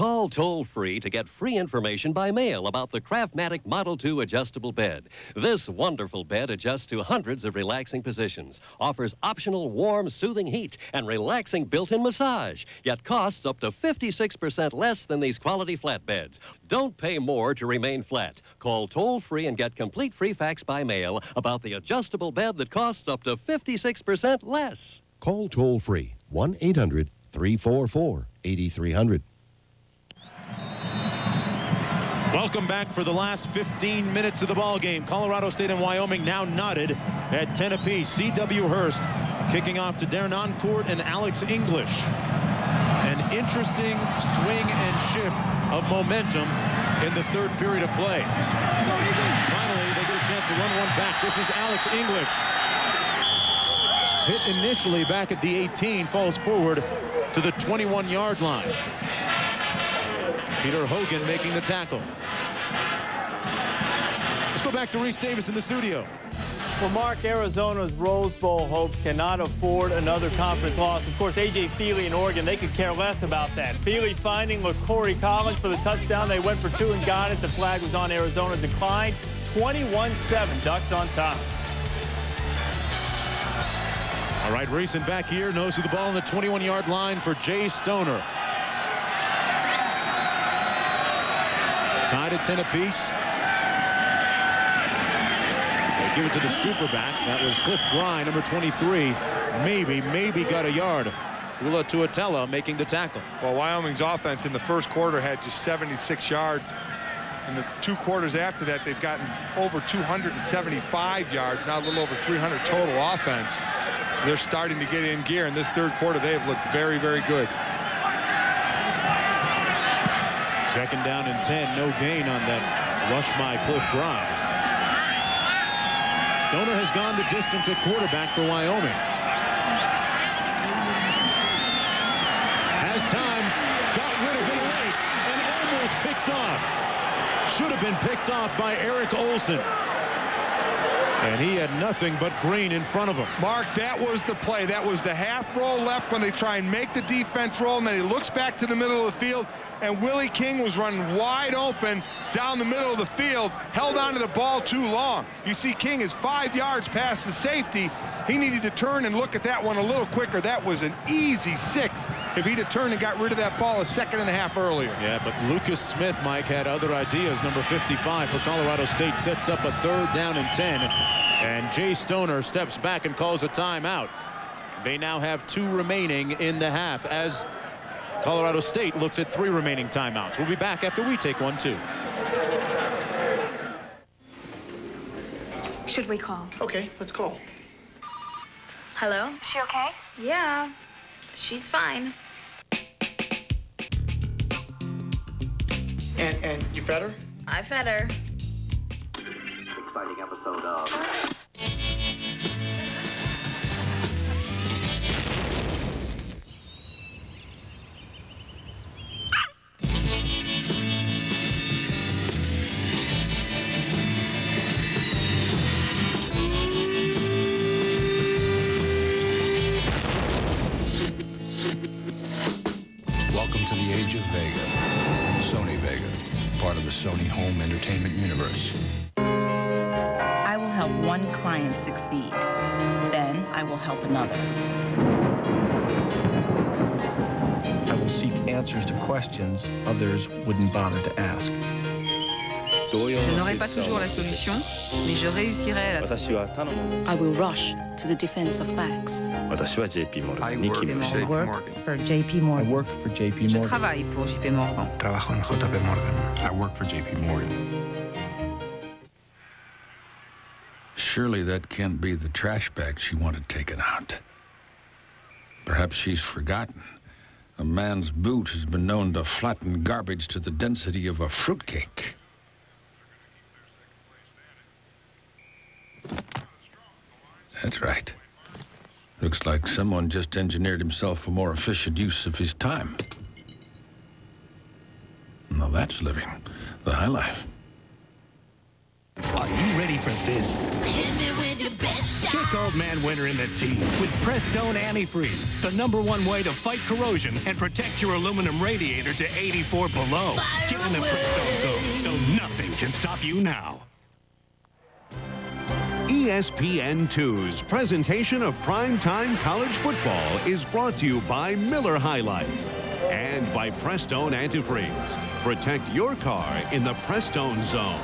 [SPEAKER 9] Call toll-free to get free information by mail about the Craftmatic Model 2 adjustable bed. This wonderful bed adjusts to hundreds of relaxing positions, offers optional warm, soothing heat, and relaxing built-in massage, yet costs up to 56% less than these quality flat beds. Don't pay more to remain flat. Call toll-free and get complete free facts by mail about the adjustable bed that costs up to 56% less.
[SPEAKER 11] Call toll-free 1-800-344-8300.
[SPEAKER 2] Welcome back for the last 15 minutes of the ball game. Colorado State and Wyoming now knotted at 10 apiece. C.W. Hurst kicking off to Darren Oncourt and Alex English. An interesting swing and shift of momentum in the third period of play. Finally, they get a chance to run one back. This is Alex English. Hit initially back at the 18, falls forward to the 21-yard line. Peter Hogan making the tackle. Let's go back to Reese Davis in the studio.
[SPEAKER 10] Well, Mark, Arizona's Rose Bowl hopes cannot afford another conference loss. Of course, A.J. Feely in Oregon, they could care less about that. Feely finding LaCorey Collins for the touchdown. They went for two and got it. The flag was on Arizona. Declined. 21-7. Ducks on top.
[SPEAKER 2] All right, Reeson back here. Nose of the ball on the 21-yard line for Jay Stoner. Tied at 10 apiece. They give it to the superback. That was Cliff Bryan, number 23. Maybe got a yard. Ula Tuatela making the tackle.
[SPEAKER 1] Well, Wyoming's offense in the first quarter had just 76 yards. In the 2 quarters after that, they've gotten over 275 yards, now a little over 300 total offense. So they're starting to get in gear. In this third quarter, they have looked very, very good.
[SPEAKER 2] Second down and 10, no gain on that rush by Cliff Bryan. Stoner has gone the distance at quarterback for Wyoming. Has time, got rid of it late, and almost picked off. Should have been picked off by Eric Olson. And he had nothing but green in front of him.
[SPEAKER 1] Mark, that was the play. That was the half roll left when they try and make the defense roll, and then he looks back to the middle of the field, and Willie King was running wide open down the middle of the field, held onto the ball too long. You see King is 5 yards past the safety. He needed to turn and look at that one a little quicker. That was an easy 6 if he'd have turned and got rid of that ball a second and a half earlier.
[SPEAKER 2] Yeah, but Lucas Smith, Mike, had other ideas. Number 55 for Colorado State sets up a 3rd down and 10. And Jay Stoner steps back and calls a timeout. They now have 2 remaining in the half as Colorado State looks at 3 remaining timeouts. We'll be back after we take one, too.
[SPEAKER 12] Should we call?
[SPEAKER 24] Okay, let's call.
[SPEAKER 12] Hello? Is she okay? Yeah, she's fine.
[SPEAKER 24] And you fed her?
[SPEAKER 12] I fed her.
[SPEAKER 9] Exciting episode of...
[SPEAKER 13] Welcome to the age of Vega. Sony Vega, part of the Sony home entertainment universe.
[SPEAKER 14] I will help one client succeed. Then I will help another.
[SPEAKER 15] I will seek answers to questions others wouldn't bother to ask.
[SPEAKER 8] Je n'aurai pas toujours la solution, mais je réussirai à la...
[SPEAKER 23] I will rush to the defense of facts.
[SPEAKER 14] I work for JP Morgan.
[SPEAKER 15] I work for JP
[SPEAKER 8] Je
[SPEAKER 15] Morgan.
[SPEAKER 8] travaille pour JP Morgan.
[SPEAKER 14] Trabajo en JP Morgan.
[SPEAKER 15] I work for JP Morgan.
[SPEAKER 13] Surely that can't be the trash bag she wanted taken out. Perhaps she's forgotten. A man's boot has been known to flatten garbage to the density of a fruitcake. That's right. Looks like someone just engineered himself a more efficient use of his time. Now that's living the high life.
[SPEAKER 16] Are you ready for this?
[SPEAKER 28] Hit me with your best
[SPEAKER 3] Kick old man winter in the teeth with Prestone Antifreeze, the #1 way to fight corrosion and protect your aluminum radiator to 84 below. Get in the Prestone zone so nothing can stop you now.
[SPEAKER 4] ESPN2's presentation of primetime college football is brought to you by Miller High Life and by Prestone Antifreeze. Protect your car in the Prestone zone.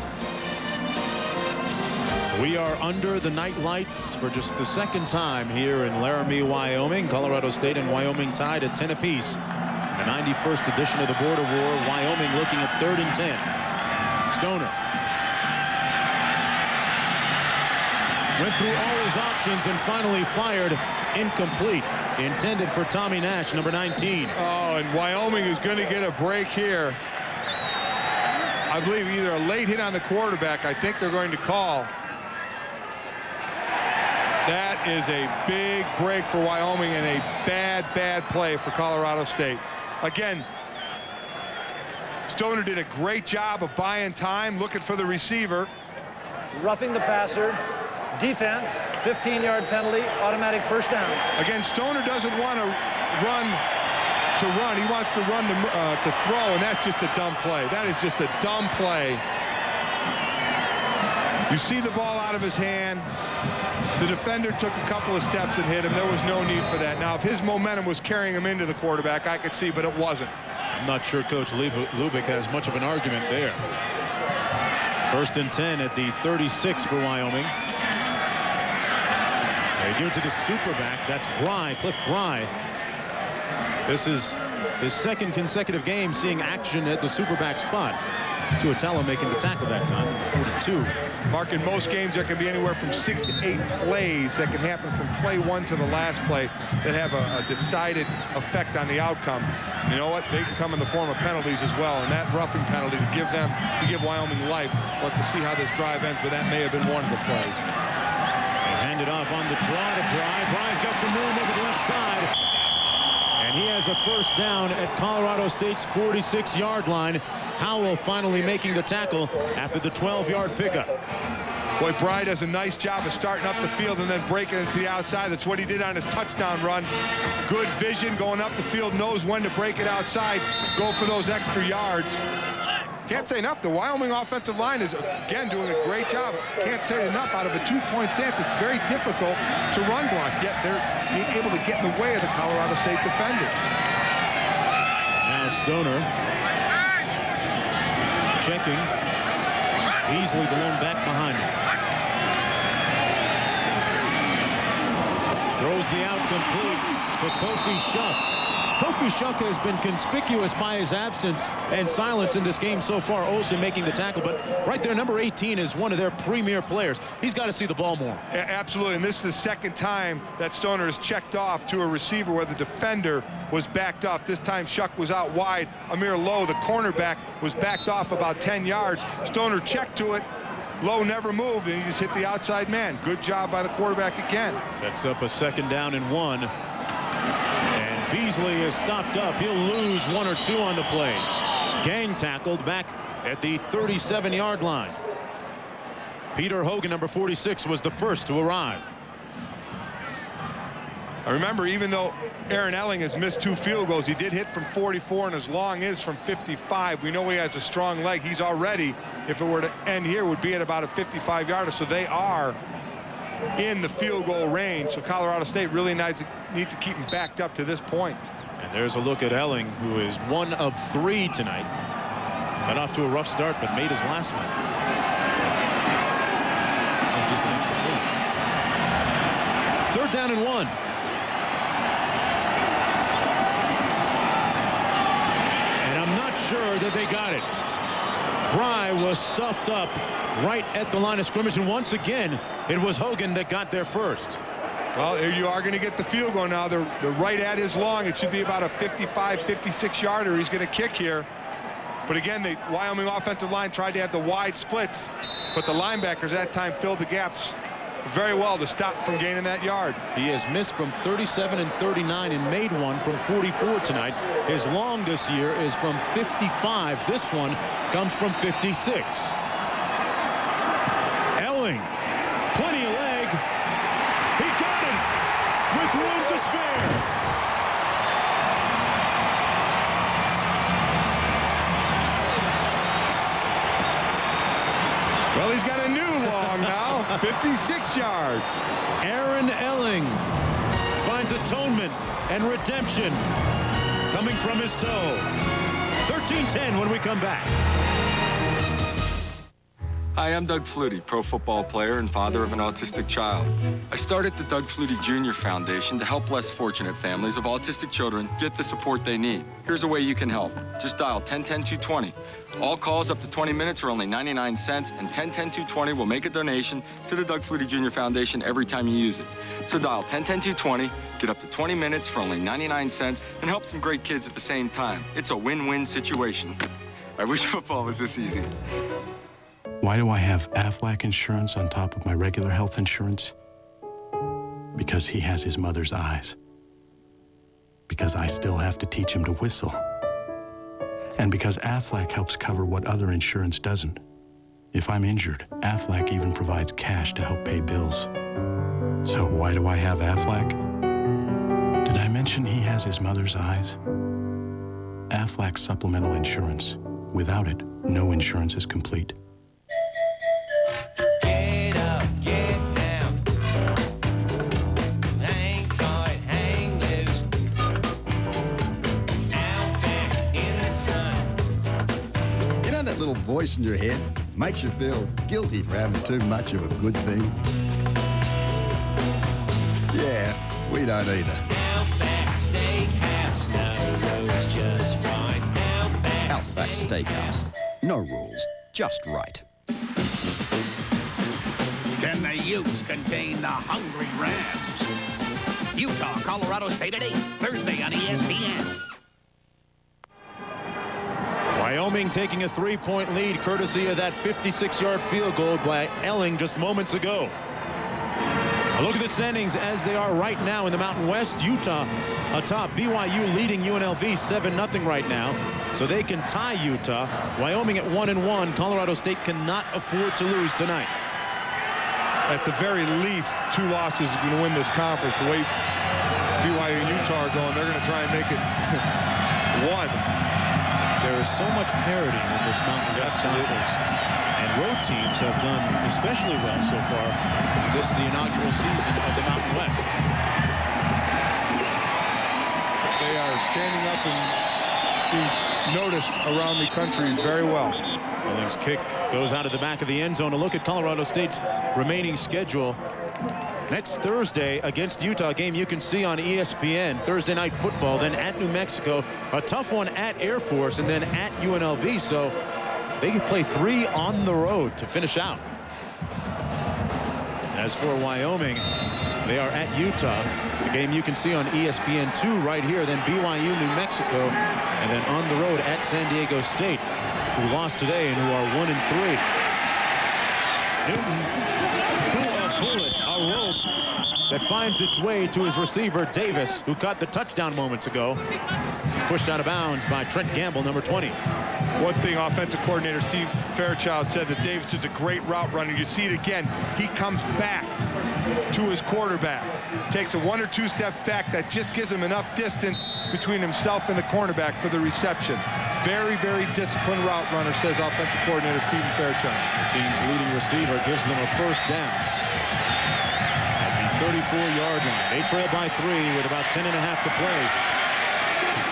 [SPEAKER 2] We are under the night lights for just the second time here in Laramie, Wyoming. Colorado State and Wyoming tied at 10 apiece. The 91st edition of the Border War. Wyoming looking at 3rd and 10. Stoner went through all his options and finally fired. Incomplete. Intended for Tommy Nash, number 19.
[SPEAKER 1] Oh, and Wyoming is going to get a break here. I believe either a late hit on the quarterback, I think they're going to call. That is a big break for Wyoming and a bad play for Colorado State. Again, Stoner did a great job of buying time, looking for the receiver.
[SPEAKER 6] Roughing the passer. Defense, 15-yard penalty, automatic first down.
[SPEAKER 1] Again, Stoner doesn't want to run. He wants to run to throw, and that's just a dumb play. That is just a dumb play. You see the ball out of his hand. The defender took a couple of steps and hit him. There was no need for that. Now, if his momentum was carrying him into the quarterback, I could see, but it wasn't.
[SPEAKER 2] I'm not sure Coach Lubick has much of an argument there. 1st and 10 at the 36 for Wyoming. They give it to the superback. That's Bry, Cliff Bry. This is his 2nd consecutive game seeing action at the superback spot. Tuatella making the tackle that time, number 42.
[SPEAKER 1] Mark, in most games, there can be anywhere from 6 to 8 plays that can happen from play 1 to the last play that have a decided effect on the outcome. You know what? They can come in the form of penalties as well, and that roughing penalty to give Wyoming life. We'll have to see how this drive ends, but that may have been one of the plays.
[SPEAKER 2] Hand it off on the draw to Bry. Bry's got some room over the left side. And he has a first down at Colorado State's 46-yard line. Howell finally making the tackle after the 12-yard pickup.
[SPEAKER 1] Boy, Bry does a nice job of starting up the field and then breaking it to the outside. That's what he did on his touchdown run. Good vision going up the field, knows when to break it outside, go for those extra yards. Can't say enough. The Wyoming offensive line is, again, doing a great job. Can't say enough. Out of a 2-point stance, it's very difficult to run block, yet they're being able to get in the way of the Colorado State defenders.
[SPEAKER 2] Now Stoner checking. Beasley, the lone back behind him. Throws the out complete to Kofi Shuck. Kofi Shuck has been conspicuous by his absence and silence in this game so far. Olsen making the tackle, but right there, number 18 is one of their premier players. He's got to see the ball more.
[SPEAKER 1] Absolutely, and this is the second time that Stoner has checked off to a receiver where the defender was backed off. This time Shuck was out wide. Amir Lowe, the cornerback, was backed off about 10 yards. Stoner checked to it. Lowe never moved, and he just hit the outside man. Good job by the quarterback again.
[SPEAKER 2] Sets up a 2nd down and 1. Beasley is stopped up. He'll lose 1 or 2 on the play. Gang tackled back at the 37-yard line. Peter Hogan, number 46, was the first to arrive.
[SPEAKER 1] I remember, even though Aaron Elling has missed 2 field goals, he did hit from 44, and as long is from 55. We know he has a strong leg. He's already, if it were to end here, would be at about a 55-yarder. So they are in the field goal range. So Colorado State really needs to keep him backed up to this point.
[SPEAKER 2] And there's a look at Elling, who is 1 of 3 tonight. Got off to a rough start, but made his last one. That was just an extra point. 3rd down and 1. And I'm not sure that they got it. Bry was stuffed up right at the line of scrimmage, and once again, it was Hogan that got there first.
[SPEAKER 1] Well, you are going to get the field goal now. They're right at his long. It should be about a 55, 56-yarder he's going to kick here. But again, the Wyoming offensive line tried to have the wide splits, but the linebackers that time filled the gaps very well to stop from gaining that yard.
[SPEAKER 2] He has missed from 37 and 39 and made one from 44 tonight. His long this year is from 55. This one comes from 56. Elling, plenty of leg,
[SPEAKER 1] new long now. 56 yards.
[SPEAKER 2] Aaron Elling finds atonement and redemption coming from his toe. 13-10 when we come back.
[SPEAKER 5] Hi, I'm Doug Flutie, pro football player and father of an autistic child. I started the Doug Flutie Jr. Foundation to help less fortunate families of autistic children get the support they need. Here's a way you can help. Just dial 1010-220. All calls up to 20 minutes are only 99 cents, and 1010-220 will make a donation to the Doug Flutie Jr. Foundation every time you use it. So dial 1010-220, get up to 20 minutes for only 99 cents, and help some great kids at the same time. It's a win-win situation. I wish football was this easy.
[SPEAKER 21] Why do I have Aflac insurance on top of my regular health insurance? Because he has his mother's eyes. Because I still have to teach him to whistle. And because Aflac helps cover what other insurance doesn't. If I'm injured, Aflac even provides cash to help pay bills. So why do I have Aflac? Did I mention he has his mother's eyes? Aflac supplemental insurance. Without it, no insurance is complete.
[SPEAKER 7] Get up, get down. Hang tight, hang loose. Out there in the sun.
[SPEAKER 16] You know that little voice in your head makes you feel guilty for having too much of a good thing? Yeah, we don't either.
[SPEAKER 7] Outback Steakhouse, no rules, just right.
[SPEAKER 16] Outback Steakhouse. No rules, just right.
[SPEAKER 17] Can the Utes contain the hungry Rams? Utah, Colorado State at 8, Thursday on ESPN.
[SPEAKER 2] Wyoming taking a 3-point lead courtesy of that 56-yard field goal by Elling just moments ago. A look at the standings as they are right now in the Mountain West. Utah atop, BYU leading UNLV 7-0 right now, so they can tie Utah. Wyoming at 1-1. Colorado State cannot afford to lose tonight.
[SPEAKER 1] At the very least, 2 losses is going to win this conference. The way BYU and Utah are going, they're going to try and make it 1.
[SPEAKER 2] There is so much parity in this Mountain West Conference, and road teams have done especially well so far. This is the inaugural season of the Mountain West.
[SPEAKER 1] They are standing up and being noticed around the country very well.
[SPEAKER 2] Elling's kick goes out of the back of the end zone. A look at Colorado State's remaining schedule. Next Thursday against Utah, game you can see on ESPN. Thursday night football, then at New Mexico. A tough one at Air Force, and then at UNLV. So they can play 3 on the road to finish out. As for Wyoming, they are at Utah. The game you can see on ESPN2 right here. Then BYU, New Mexico, and then on the road at San Diego State, who lost today and who are 1-3. Newton threw a bullet, a rope that finds its way to his receiver, Davis, who caught the touchdown moments ago. It's pushed out of bounds by Trent Gamble, number 20.
[SPEAKER 1] One thing offensive coordinator Steve Fairchild said, that Davis is a great route runner. You see it again. He comes back to his quarterback, takes a 1 or 2 steps back. That just gives him enough distance between himself and the cornerback for the reception. Very, very disciplined route runner, says offensive coordinator Stephen Fairchild.
[SPEAKER 2] The team's leading receiver gives them a first down at the 34-yard line. They trail by 3 with about 10.5 to play.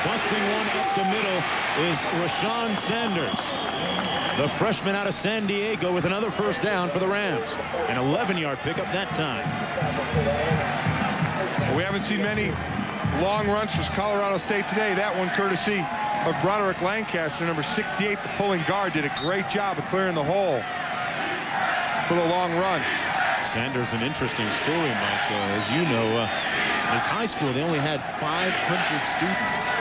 [SPEAKER 2] Busting one up the middle is Rashawn Sanders, the freshman out of San Diego, with another first down for the Rams. An 11-yard pickup that time.
[SPEAKER 1] We haven't seen many long runs for Colorado State today. That one courtesy of Broderick Lancaster, number 68, the pulling guard, did a great job of clearing the hole for the long run.
[SPEAKER 2] Sanders, an interesting story, Mike. As you know, in his high school, they only had 500 students.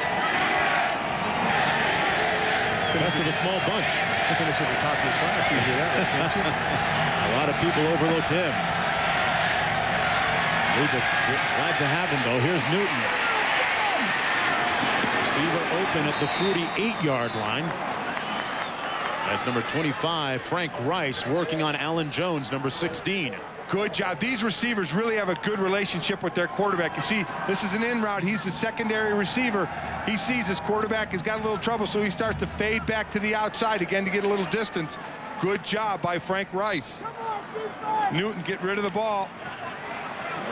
[SPEAKER 2] The rest of a small bunch.
[SPEAKER 1] Finish at the top of your class, usually that way, can't you?
[SPEAKER 2] A lot of people overlooked him. We're glad to have him, though. Here's Newton. Receiver open at the 48-yard line. That's number 25, Frank Rice, working on Allen Jones, number 16.
[SPEAKER 1] Good job. These receivers really have a good relationship with their quarterback. You see, this is an in route. He's the secondary receiver. He sees his quarterback has got a little trouble, so he starts to fade back to the outside again to get a little distance. Good job by Frank Rice. Newton get rid of the ball.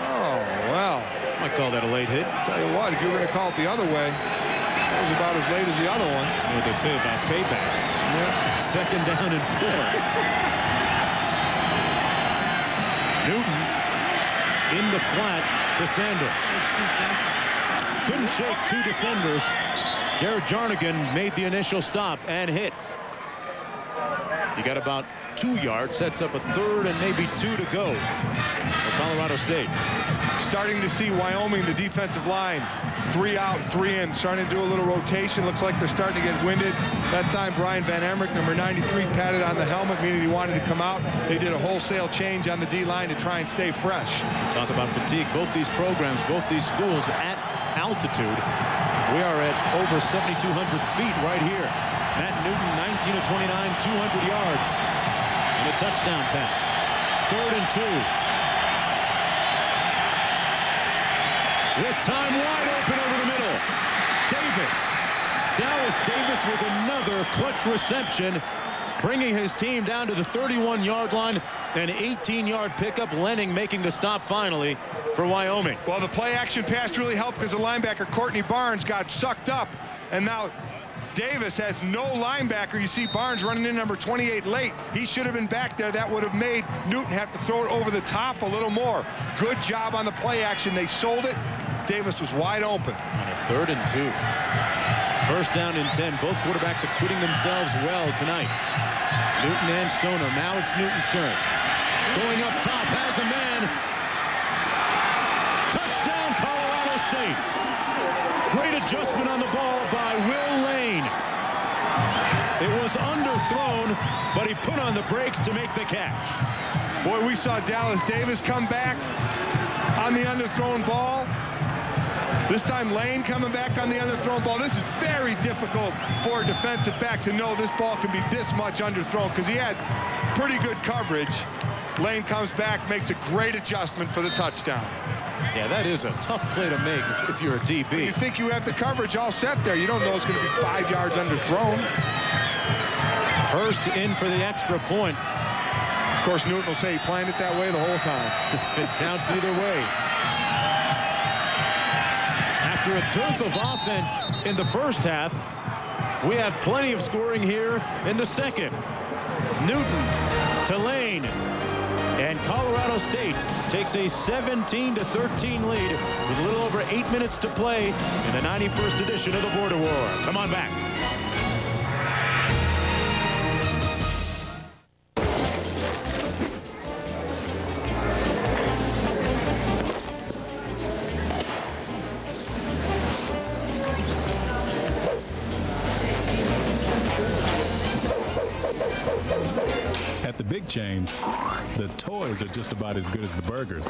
[SPEAKER 1] Oh, well.
[SPEAKER 2] Might call that a late hit.
[SPEAKER 1] Tell you what, if you were going to call it the other way, that was about as late as the other one.
[SPEAKER 2] What they say about payback.
[SPEAKER 1] Yeah.
[SPEAKER 2] 2nd down and 4. Newton in the flat to Sanders. Couldn't shake 2 defenders. Jared Jarnigan made the initial stop and hit. He got about 2 yards, sets up a 3rd and maybe 2 to go for Colorado State.
[SPEAKER 1] Starting to see Wyoming, the defensive line, 3 out, 3 in, starting to do a little rotation. Looks like they're starting to get winded. That time, Brian Van Emmerich, number 93, patted on the helmet, meaning he wanted to come out. They did a wholesale change on the D-line to try and stay fresh.
[SPEAKER 2] Talk about fatigue. Both these programs, both these schools at altitude. We are at over 7,200 feet right here. Matt Newton, 19 of 29, 200 yards. And a touchdown pass. 3rd and 2. With time wide open over the middle. Davis. Dallas Davis with another clutch reception, bringing his team down to the 31-yard line. An 18-yard pickup. Lenning making the stop finally for Wyoming.
[SPEAKER 1] Well, the play action pass really helped because the linebacker Courtney Barnes got sucked up, and now Davis has no linebacker. You see Barnes running in number 28 late. He should have been back there. That would have made Newton have to throw it over the top a little more. Good job on the play action. They sold it. Davis was wide open.
[SPEAKER 2] On a 3rd and 2. 1st down and 10. Both quarterbacks acquitting themselves well tonight. Newton and Stoner. Now it's Newton's turn. Going up top, has a man. Touchdown, Colorado State. Great adjustment on the ball by Will Lane. It was underthrown, but he put on the brakes to make the catch.
[SPEAKER 1] Boy, we saw Dallas Davis come back on the underthrown ball. This time Lane coming back on the underthrown ball. This is very difficult for a defensive back to know this ball can be this much underthrown because he had pretty good coverage. Lane comes back, makes a great adjustment for the touchdown.
[SPEAKER 2] Yeah, that is a tough play to make if you're a DB.
[SPEAKER 1] You think you have the coverage all set there. You don't know it's going to be 5 yards underthrown.
[SPEAKER 2] Hurst in for the extra point.
[SPEAKER 1] Of course, Newton will say he planned it that way the whole time.
[SPEAKER 2] It counts either way. After a dearth of offense in the first half, we have plenty of scoring here in the second. Newton to Lane. And Colorado State takes a 17-13 lead with a little over 8 minutes to play in the 91st edition of the Border War. Come on back.
[SPEAKER 18] At the big chains, the toys are just about as good as the burgers.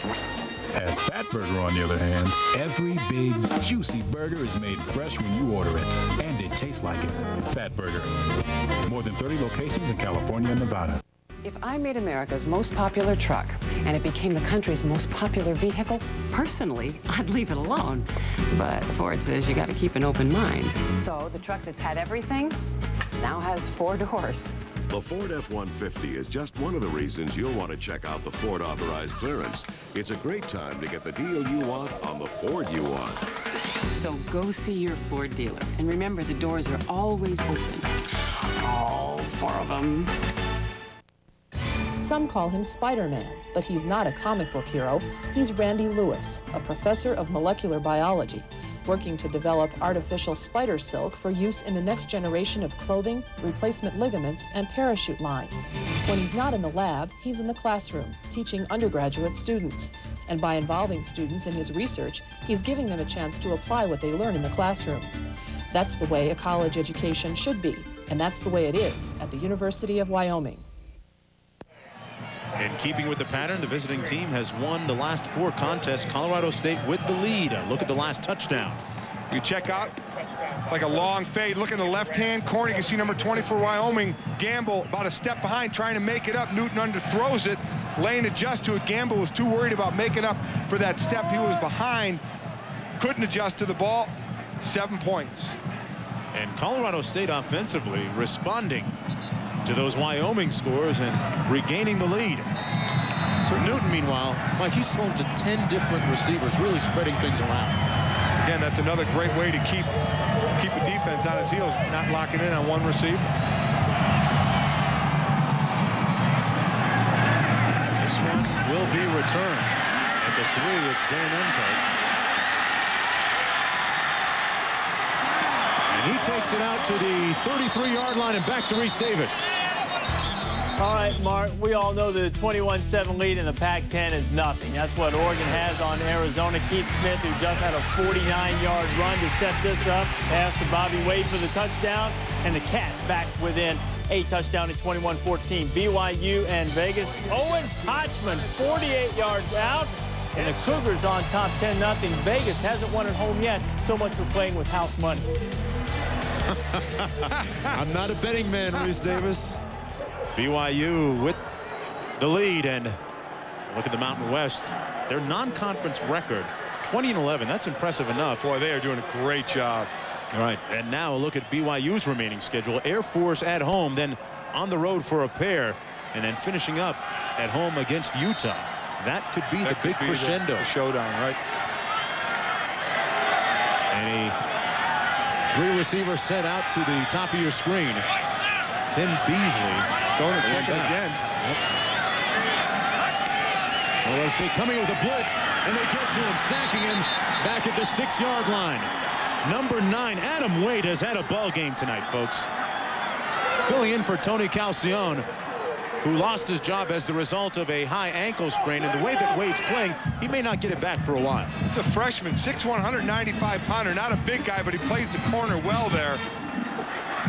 [SPEAKER 18] At Fat Burger, on the other hand, every big, juicy burger is made fresh when you order it, and it tastes like it. Fat Burger. More than 30 locations in California and Nevada.
[SPEAKER 19] If I made America's most popular truck and it became the country's most popular vehicle, personally, I'd leave it alone. But Ford says you got to keep an open mind. So the truck that's had everything now has 4 doors.
[SPEAKER 20] The Ford F-150 is just one of the reasons you'll want to check out the Ford Authorized Clearance. It's a great time to get the deal you want on the Ford you want.
[SPEAKER 19] So go see your Ford dealer. And remember, the doors are always open. All 4 of them.
[SPEAKER 22] Some call him Spider-Man, but he's not a comic book hero. He's Randy Lewis, a professor of molecular biology, working to develop artificial spider silk for use in the next generation of clothing, replacement ligaments, and parachute lines. When he's not in the lab, he's in the classroom, teaching undergraduate students. And by involving students in his research, he's giving them a chance to apply what they learn in the classroom. That's the way a college education should be, and that's the way it is at the University of Wyoming.
[SPEAKER 2] In keeping with the pattern, the visiting team has won the last 4 contests. Colorado State with the lead. Look at the last touchdown.
[SPEAKER 1] You check out like a long fade. Look in the left-hand corner. You can see number 20 for Wyoming. Gamble about a step behind, trying to make it up. Newton underthrows it. Lane adjusts to it. Gamble was too worried about making up for that step. He was behind. Couldn't adjust to the ball. 7 points.
[SPEAKER 2] And Colorado State offensively responding to those Wyoming scores and regaining the lead. Newton, meanwhile, Mike, he's thrown to 10 different receivers, really spreading things around.
[SPEAKER 1] Again, that's another great way to keep a defense on its heels, not locking in on one receiver.
[SPEAKER 2] This one will be returned. At the 3, it's Dan Encote. And he takes it out to the 33-yard line and back to Reese Davis.
[SPEAKER 10] All right, Mark, we all know the 21-7 lead in the Pac-10 is nothing. That's what Oregon has on Arizona. Keith Smith, who just had a 49-yard run to set this up, pass to Bobby Wade for the touchdown, and the Cats back within a touchdown at 21-14. BYU and Vegas. Owen Kochman, 48 yards out, and the Cougars on top 10-0. Vegas hasn't won at home yet. So much for playing with house money.
[SPEAKER 2] I'm not a betting man, Reese Davis. BYU with the lead, and look at the Mountain West. Their non-conference record, 20-11. That's impressive enough.
[SPEAKER 1] Boy, they are doing a great job.
[SPEAKER 2] All right, and now look at BYU's remaining schedule. Air Force at home, then on the road for a pair, and then finishing up at home against Utah. That could be the big crescendo.
[SPEAKER 1] The showdown, right?
[SPEAKER 2] And a 3-receiver set out to the top of your screen. Tim Beasley.
[SPEAKER 1] Stoner checking again.
[SPEAKER 2] Yep. Colorado State coming with a blitz, and they get to him, sacking him back at the 6-yard line. Number 9, Adam Wade, has had a ball game tonight, folks. Filling in for Tony Calcione, who lost his job as the result of a high ankle sprain. And the way that Wade's playing, he may not get it back for a while.
[SPEAKER 1] He's a freshman, 6'1", 195-pounder. Not a big guy, but he plays the corner well there.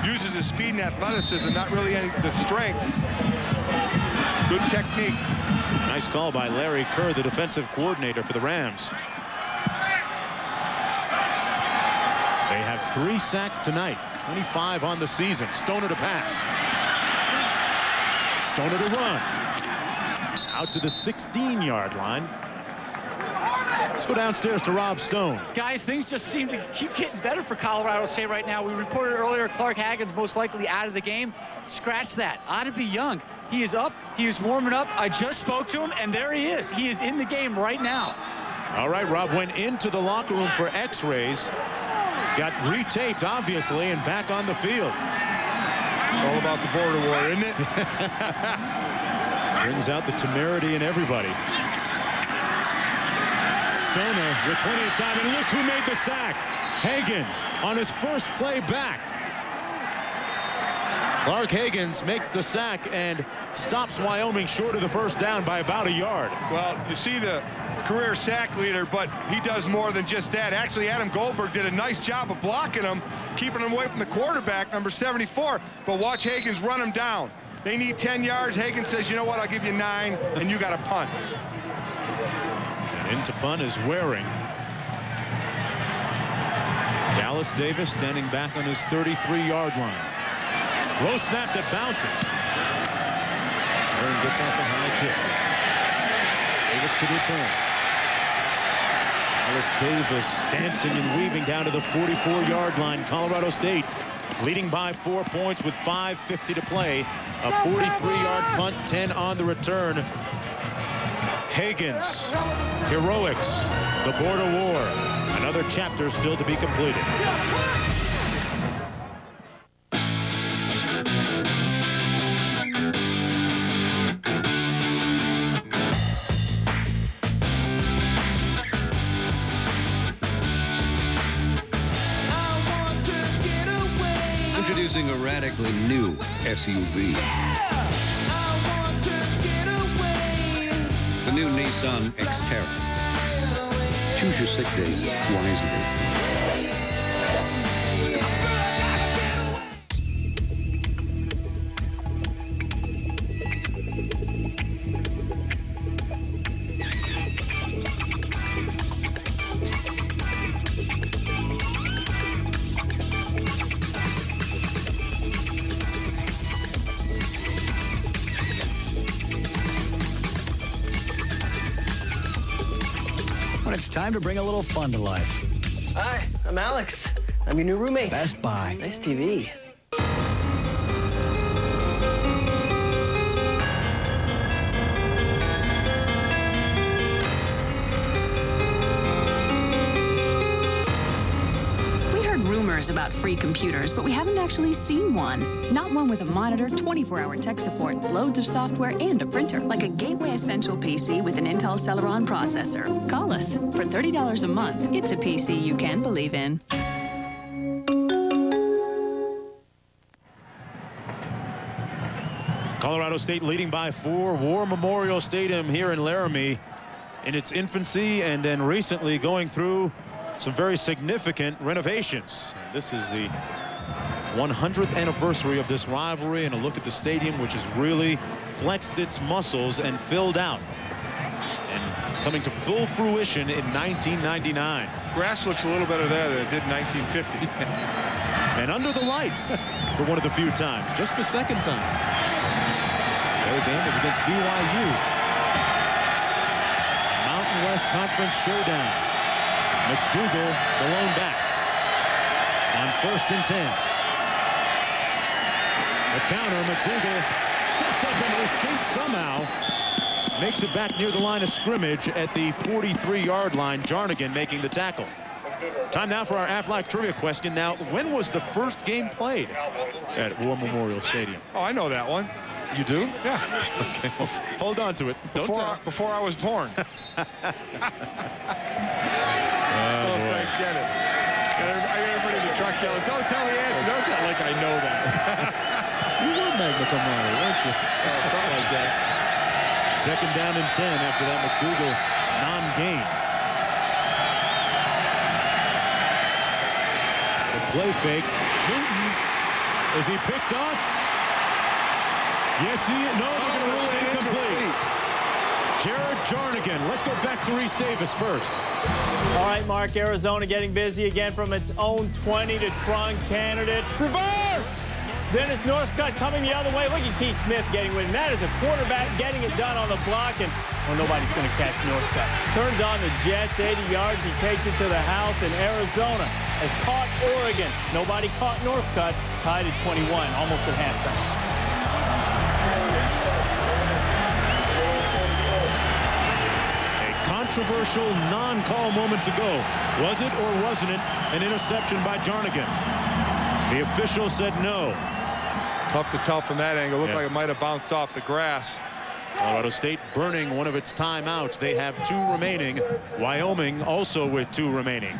[SPEAKER 1] Uses his speed and athleticism, not really the strength. Good technique.
[SPEAKER 2] Nice call by Larry Kerr, the defensive coordinator for the Rams. They have 3 sacks tonight, 25 on the season. Stoner to pass. Stoner to run. Out to the 16-yard line. Let's go downstairs to Rob Stone.
[SPEAKER 11] Guys, things just seem to keep getting better for Colorado State right now. We reported earlier Clark Haggins most likely out of the game. Scratch that. Ottavy Young. He is up. He is warming up. I just spoke to him, and there he is. He is in the game right now.
[SPEAKER 2] All right, Rob went into the locker room for x-rays. Got retaped, obviously, and back on the field.
[SPEAKER 1] It's all about the border war, isn't it?
[SPEAKER 2] Brings out the temerity in everybody. Stoner with plenty of time, and look who made the sack. Haggins on his first play back. Clark Haggins makes the sack and stops Wyoming short of the first down by about a yard.
[SPEAKER 1] Well, you see the career sack leader, but he does more than just that. Actually, Adam Goldberg did a nice job of blocking him, keeping him away from the quarterback, number 74. But watch Haggins run him down. They need 10 yards. Haggins says, you know what, I'll give you 9, and you got a punt.
[SPEAKER 2] And into punt is Waring. Dallas Davis standing back on his 33-yard line. Low snap that bounces. Waring gets off a high kick. Davis to return. Dallas Davis dancing and weaving down to the 44-yard line. Colorado State leading by 4 points with 5:50 to play. A 43-yard punt, 10 on the return. Haggins, heroics, the border war. Another chapter still to be completed.
[SPEAKER 12] Introducing a radically new SUV. The new Nissan Xterra. Choose your sick days wisely.
[SPEAKER 24] It's time to bring a little fun to life.
[SPEAKER 25] Hi, I'm Alex. I'm your new roommate.
[SPEAKER 24] Best Buy.
[SPEAKER 25] Nice TV.
[SPEAKER 8] rumors about free computers, but we haven't actually seen one. Not one with a monitor, 24-hour tech support, loads of software, and a printer. Like a Gateway Essential PC with an Intel Celeron processor. Call us. For $30 a month, it's a PC you can believe in.
[SPEAKER 2] Colorado State leading by 4. War Memorial Stadium here in Laramie in its infancy and then recently going through some very significant renovations. This is the 100th anniversary of this rivalry, and a look at the stadium, which has really flexed its muscles and filled out and coming to full fruition in 1999.
[SPEAKER 1] Grass looks a little better there than it did in 1950.
[SPEAKER 2] And under the lights for one of the few times, just the second time. The game was against BYU. Mountain West Conference showdown. McDougal, the lone back. On 1st and 10. The counter, McDougal stuffed up and escaped somehow. Makes it back near the line of scrimmage at the 43-yard line. Jarnigan making the tackle. Time now for our Aflac trivia question. Now, when was the first game played at War Memorial Stadium?
[SPEAKER 1] Oh, I know that one.
[SPEAKER 2] You do?
[SPEAKER 1] Yeah.
[SPEAKER 2] Okay. Well, hold on to it.
[SPEAKER 1] Before I was born. Close, I get it. I got everybody in the truck yelling, don't tell the answer. Don't tell like I know that.
[SPEAKER 2] You were magna cum laude, weren't you?
[SPEAKER 1] Something like that.
[SPEAKER 2] 2nd down and 10 after that McDougal non-gain. The play fake. Newton. Is he picked off? Yes, he is. No, they're going to rule it incomplete. Jared Jarnigan. Let's go back to Reese Davis first.
[SPEAKER 10] All right, Mark, Arizona getting busy again from its own 20 to Tron candidate. Reverse! Dennis Northcutt coming the other way. Look at Keith Smith getting with him. That is a quarterback getting it done on the block, and well, nobody's going to catch Northcutt. Turns on the Jets, 80 yards. He takes it to the house, and Arizona has caught Oregon. Nobody caught Northcutt. Tied at 21, almost at halftime.
[SPEAKER 2] Controversial non-call moments ago. Was it or wasn't it an interception by Jarnigan? The official said no.
[SPEAKER 1] Tough to tell from that angle. Looked like it might have bounced off the grass.
[SPEAKER 2] Colorado State burning one of its timeouts. They have 2 remaining. Wyoming also with 2 remaining.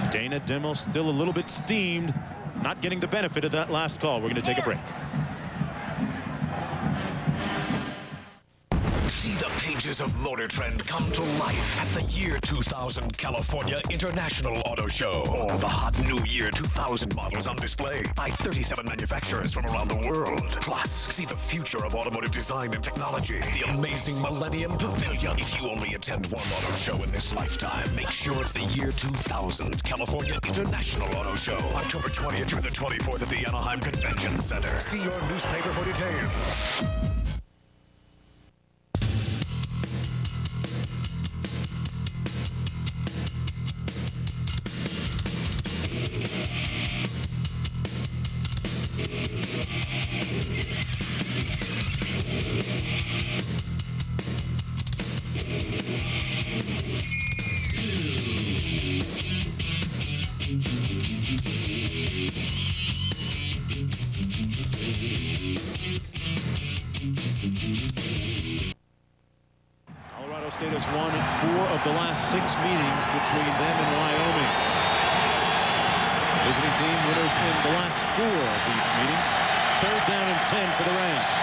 [SPEAKER 2] Dana Dimel still a little bit steamed, not getting the benefit of that last call. We're going to take a break.
[SPEAKER 9] See the pages of Motor Trend come to life at the Year 2000 California International Auto Show. All the hot new Year 2000 models on display by 37 manufacturers from around the world. Plus, see the future of automotive design and technology. The amazing Millennium Pavilion. If you only attend one auto show in this lifetime, make sure it's the Year 2000 California International Auto Show. October 20th through the 24th at the Anaheim Convention Center. See your newspaper for details.
[SPEAKER 2] Colorado State has won 4 of the last 6 meetings between them and Wyoming. Visiting team winners in the last 4 of each meetings. 3rd down and 10 for the Rams.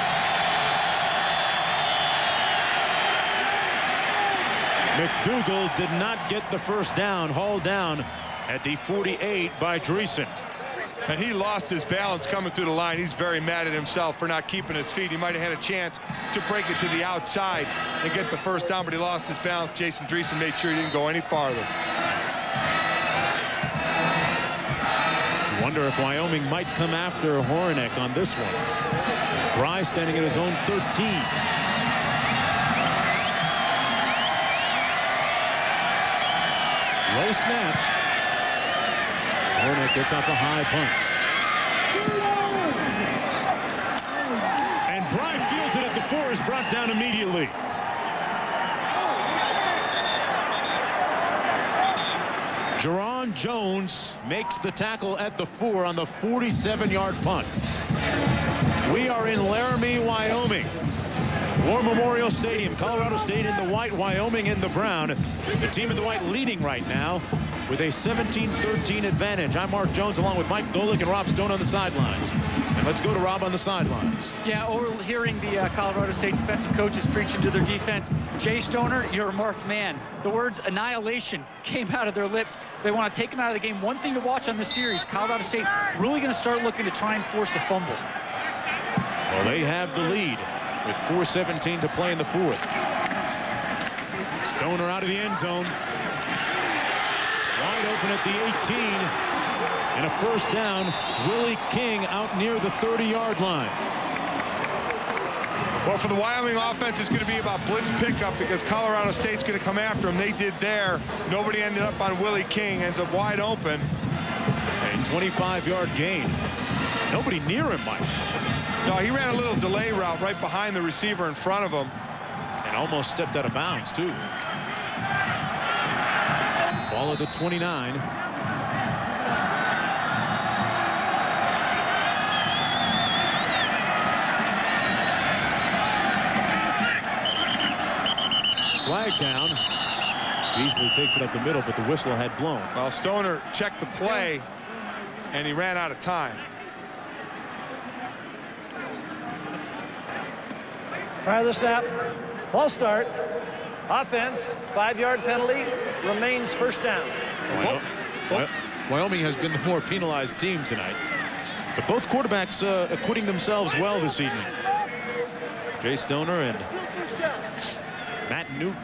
[SPEAKER 2] McDougal did not get the first down, hauled down at the 48 by Dreesen.
[SPEAKER 1] And he lost his balance coming through the line. He's very mad at himself for not keeping his feet. He might have had a chance to break it to the outside and get the first down, but he lost his balance. Jason Dreesen made sure he didn't go any farther.
[SPEAKER 2] You wonder if Wyoming might come after Horinek on this one. Bry standing at his own 13. Low snap. Horinek gets off a high punt. And Bry feels it at the 4, is brought down immediately. Jerron Jones makes the tackle at the 4 on the 47-yard punt. We are in Laramie, Wyoming. War Memorial Stadium. Colorado State in the white, Wyoming in the brown. The team in the white leading right now with a 17-13 advantage. I'm Mark Jones along with Mike Golick and Rob Stone on the sidelines. And let's go to Rob on the sidelines.
[SPEAKER 11] Yeah, overhearing the Colorado State defensive coaches preaching to their defense. Jay Stoner, you're a marked man. The words annihilation came out of their lips. They want to take him out of the game. One thing to watch on this series, Colorado State really going to start looking to try and force a fumble.
[SPEAKER 2] Well, they have the lead with 4:17 to play in the 4th. Stoner out of the end zone. Wide open at the 18. And a first down. Willie King out near the 30-yard line.
[SPEAKER 1] Well, for the Wyoming offense, it's going to be about blitz pickup because Colorado State's going to come after him. They did there. Nobody ended up on Willie King. Ends up wide open.
[SPEAKER 2] A 25-yard gain. Nobody near him, Mike.
[SPEAKER 1] No, he ran a little delay route right behind the receiver in front of him.
[SPEAKER 2] And almost stepped out of bounds, too. Ball at the 29. Flag down. Beasley takes it up the middle, but the whistle had blown.
[SPEAKER 1] Well, Stoner checked the play, and he ran out of time.
[SPEAKER 6] Prior to the snap, false start, offense, 5-yard penalty, remains first down.
[SPEAKER 2] Wyoming has been the more penalized team tonight. But both quarterbacks acquitting themselves well this evening. Jay Stoner and Matt Newton.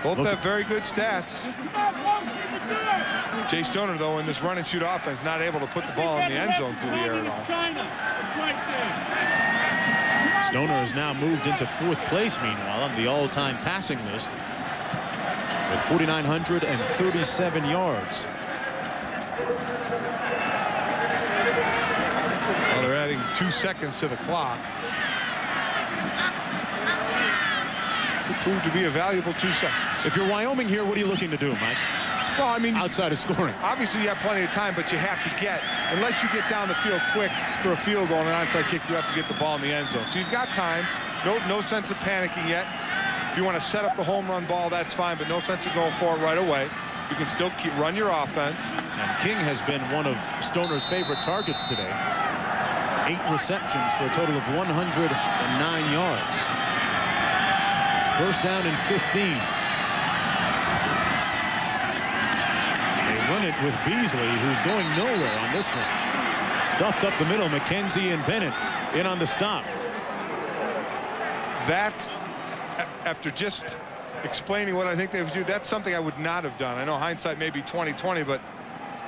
[SPEAKER 1] Both have very good stats. Jay Stoner, though, in this run and shoot offense, not able to put the ball in the end zone through the air at all.
[SPEAKER 2] Stoner has now moved into 4th place, meanwhile, on the all-time passing list with 4,937 yards.
[SPEAKER 1] Well, they're adding 2 seconds to the clock. It proved to be a valuable 2 seconds.
[SPEAKER 2] If you're Wyoming here, what are you looking to do, Mike?
[SPEAKER 1] Well, I mean,
[SPEAKER 2] outside of scoring.
[SPEAKER 1] Obviously, you have plenty of time, but you have to get, unless you get down the field quick for a field goal and an onside kick, you have to get the ball in the end zone. So you've got time. No sense of panicking yet. If you want to set up the home run ball, that's fine, but no sense of going for it right away. You can still run your offense.
[SPEAKER 2] And King has been one of Stoner's favorite targets today. 8 receptions for a total of 109 yards. First down and 15. Run it with Beasley, who's going nowhere on this one. Stuffed up the middle. McKenzie and Bennett in on the stop.
[SPEAKER 1] That, after just explaining what I think they would do, that's something I would not have done. I know hindsight may be 20/20, but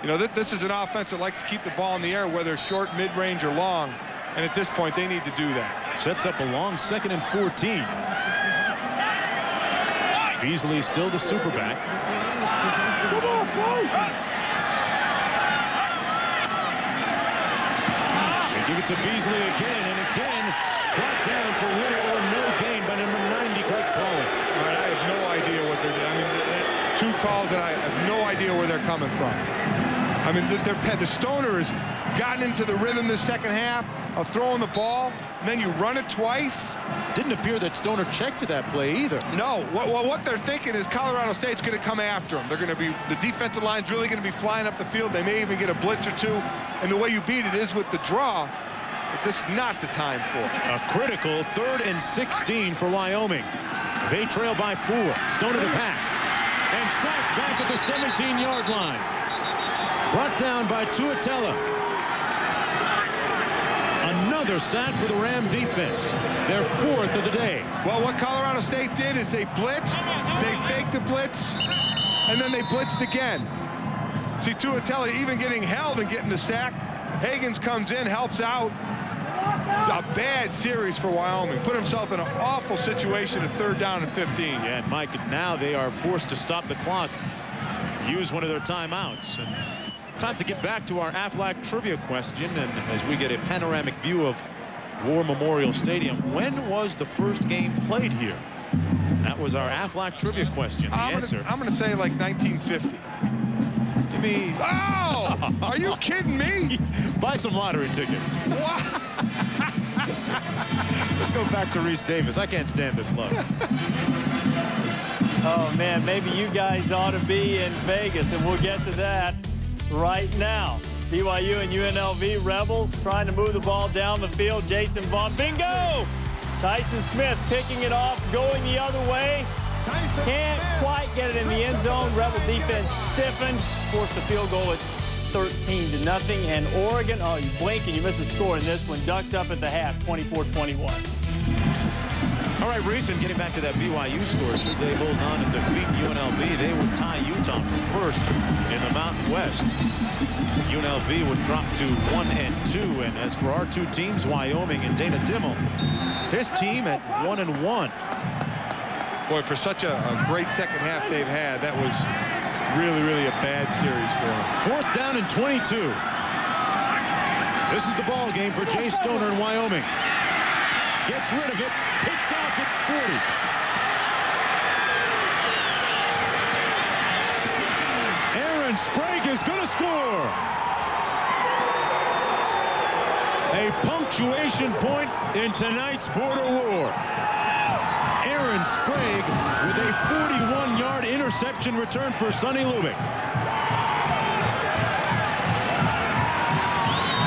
[SPEAKER 1] you know this is an offense that likes to keep the ball in the air, whether short, mid-range, or long. And at this point, they need to do that.
[SPEAKER 2] Sets up a long 2nd and 14. Beasley still the superback.
[SPEAKER 1] Come on, boy!
[SPEAKER 2] They give it to Beasley again and again. Brought down for little or no gain by number 90, Greg Paul.
[SPEAKER 1] All right, I have no idea what they're doing. I mean, 2 calls that I have no idea where they're coming from. I mean, the Stoner has gotten into the rhythm this second half of throwing the ball, and then you run it twice.
[SPEAKER 2] Didn't appear that Stoner checked to that play either.
[SPEAKER 1] No. What they're thinking is Colorado State's going to come after them. They're going to be, the defensive line's really going to be flying up the field. They may even get a blitz or 2. And the way you beat it is with the draw. But this is not the time for it.
[SPEAKER 2] A critical 3rd and 16 for Wyoming. They trail by 4. Stoner to pass. And sacked back at the 17-yard line. Brought down by Tuatela. Another sack for the Ram defense. Their 4th of the day.
[SPEAKER 1] Well, what Colorado State did is they blitzed, they faked the blitz, and then they blitzed again. See, Tuatela even getting held and getting the sack. Higgins comes in, helps out. A bad series for Wyoming. Put himself in an awful situation at 3rd down and 15.
[SPEAKER 2] Yeah, and Mike, now they are forced to stop the clock. Use one of their timeouts. And time to get back to our Aflac trivia question, and as we get a panoramic view of War Memorial Stadium, when was the first game played here? That was our Aflac trivia question. The answer.
[SPEAKER 1] I'm going to say like 1950.
[SPEAKER 2] Give me...
[SPEAKER 1] Oh! Are you kidding me?
[SPEAKER 2] Buy some lottery tickets. Let's go back to Reese Davis. I can't stand this look.
[SPEAKER 10] Oh, man, maybe you guys ought to be in Vegas, and we'll get to that right now. BYU and UNLV Rebels trying to move the ball down the field. Jason Vaughn, bingo! Tyson Smith picking it off, going the other way.
[SPEAKER 1] Tyson
[SPEAKER 10] Can't
[SPEAKER 1] Smith.
[SPEAKER 10] quite get it in the end zone. Rebel defense stiffened, forced the field goal. It's 13-0. And Oregon, oh, you blink and you miss a score in this one. Ducks up at the half, 24-21.
[SPEAKER 2] All right, Reese, and getting back to that BYU score, should they hold on and defeat UNLV, they would tie Utah for first in the Mountain West. UNLV would drop to 1-2, and as for our two teams, Wyoming and Dana Dimel, his team at 1-1.
[SPEAKER 1] Boy, for such a great second half they've had, that was really, really a bad series for them.
[SPEAKER 2] 4th down and 22. This is the ball game for Jay Stoner in Wyoming. Gets rid of it, picked off at 40. Aaron Sprague is going to score. A punctuation point in tonight's border war. Aaron Sprague with a 41-yard interception return for Sonny Lubick.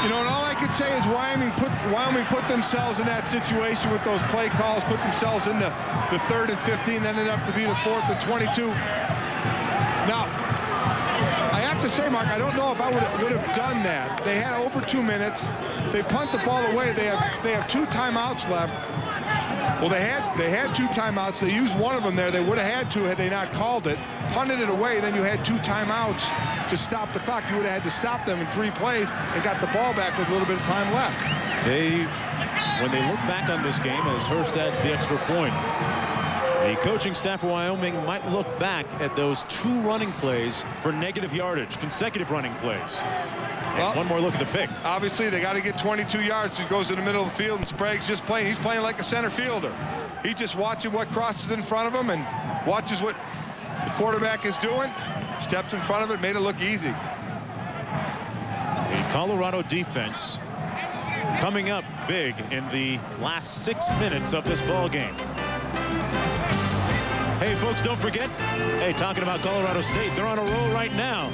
[SPEAKER 1] You know, and all I could say is Wyoming put themselves in that situation with those play calls, put themselves in the 3rd and 15, ended up to be the 4th and 22. Now, I have to say, Mark, I don't know if I would have done that. They had over 2 minutes. They punt the ball away. They have 2 timeouts left. Well, they had 2 timeouts. They used one of them there. They would have had to had they not called it. Punted it away, then you had 2 timeouts to stop the clock. You would have had to stop them in 3 plays and got the ball back with a little bit of time left.
[SPEAKER 2] When they look back on this game, as Hurst adds the extra point, the coaching staff of Wyoming might look back at those 2 running plays for negative yardage, consecutive running plays. Well, one more look at the pick.
[SPEAKER 1] Obviously, they got to get 22 yards. He goes to the middle of the field, and Sprague's just playing. He's playing like a center fielder. He's just watching what crosses in front of him and watches what the quarterback is doing. Steps in front of it, made it look easy.
[SPEAKER 2] The Colorado defense coming up big in the last 6 minutes of this ball game. Hey, folks, don't forget, talking about Colorado State, they're on a roll right now.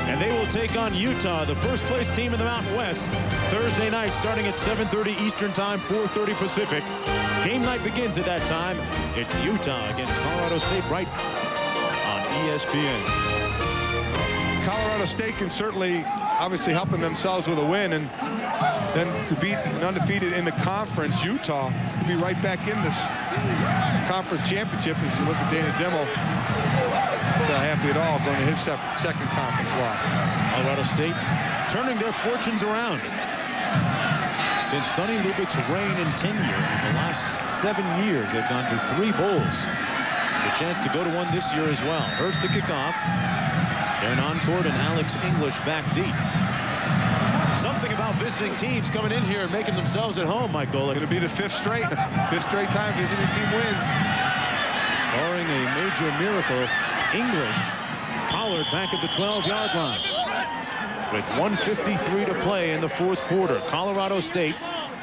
[SPEAKER 2] And they will take on Utah, the first-place team in the Mountain West, Thursday night, starting at 7:30 Eastern Time, 4:30 Pacific. Game night begins at that time. It's Utah against Colorado State right on ESPN.
[SPEAKER 1] Colorado State can certainly, obviously, helping themselves with a win, and then to beat an undefeated in the conference, Utah, to be right back in this conference championship as you look at Dana Dimel. Not happy at all going to his second conference loss.
[SPEAKER 2] Colorado State turning their fortunes around. Since Sonny Lubick's reign and tenure in the last 7 years, they've gone to 3 bowls. The chance to go to one this year as well. Hurst to kick off. Aaron Oncourt and Alex English back deep. Something about visiting teams coming in here and making themselves at home, Mike Golick.
[SPEAKER 1] Going to be the 5th straight time visiting team wins.
[SPEAKER 2] Barring a major miracle, English collared back at the 12-yard line. With 1:53 to play in the 4th quarter, Colorado State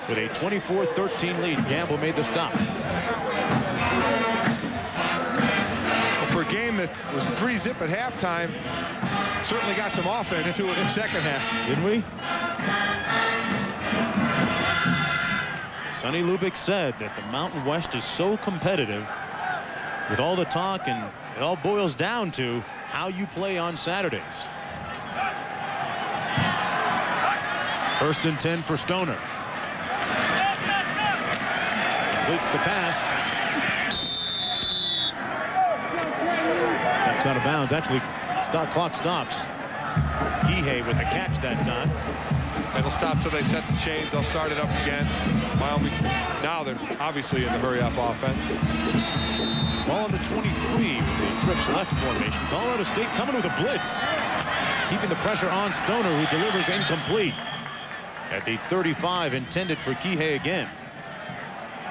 [SPEAKER 2] with a 24-13 lead. Gamble made the stop.
[SPEAKER 1] Well, for a game that was 3-zip at halftime, certainly got some offense into it in the second half.
[SPEAKER 2] Didn't we? Sonny Lubick said that the Mountain West is so competitive with all the talk, and it all boils down to how you play on Saturdays. 1st and 10 for Stoner. Completes the pass. Steps out of bounds. Actually, clock stops. Kihei with the catch that time.
[SPEAKER 1] It'll stop till they set the chains. They'll start it up again. Wyoming, now they're obviously in the hurry-up offense.
[SPEAKER 2] Ball on the 23 with the trips left formation. Colorado State coming with a blitz. Keeping the pressure on Stoner, who delivers incomplete. At the 35, intended for Kihei again.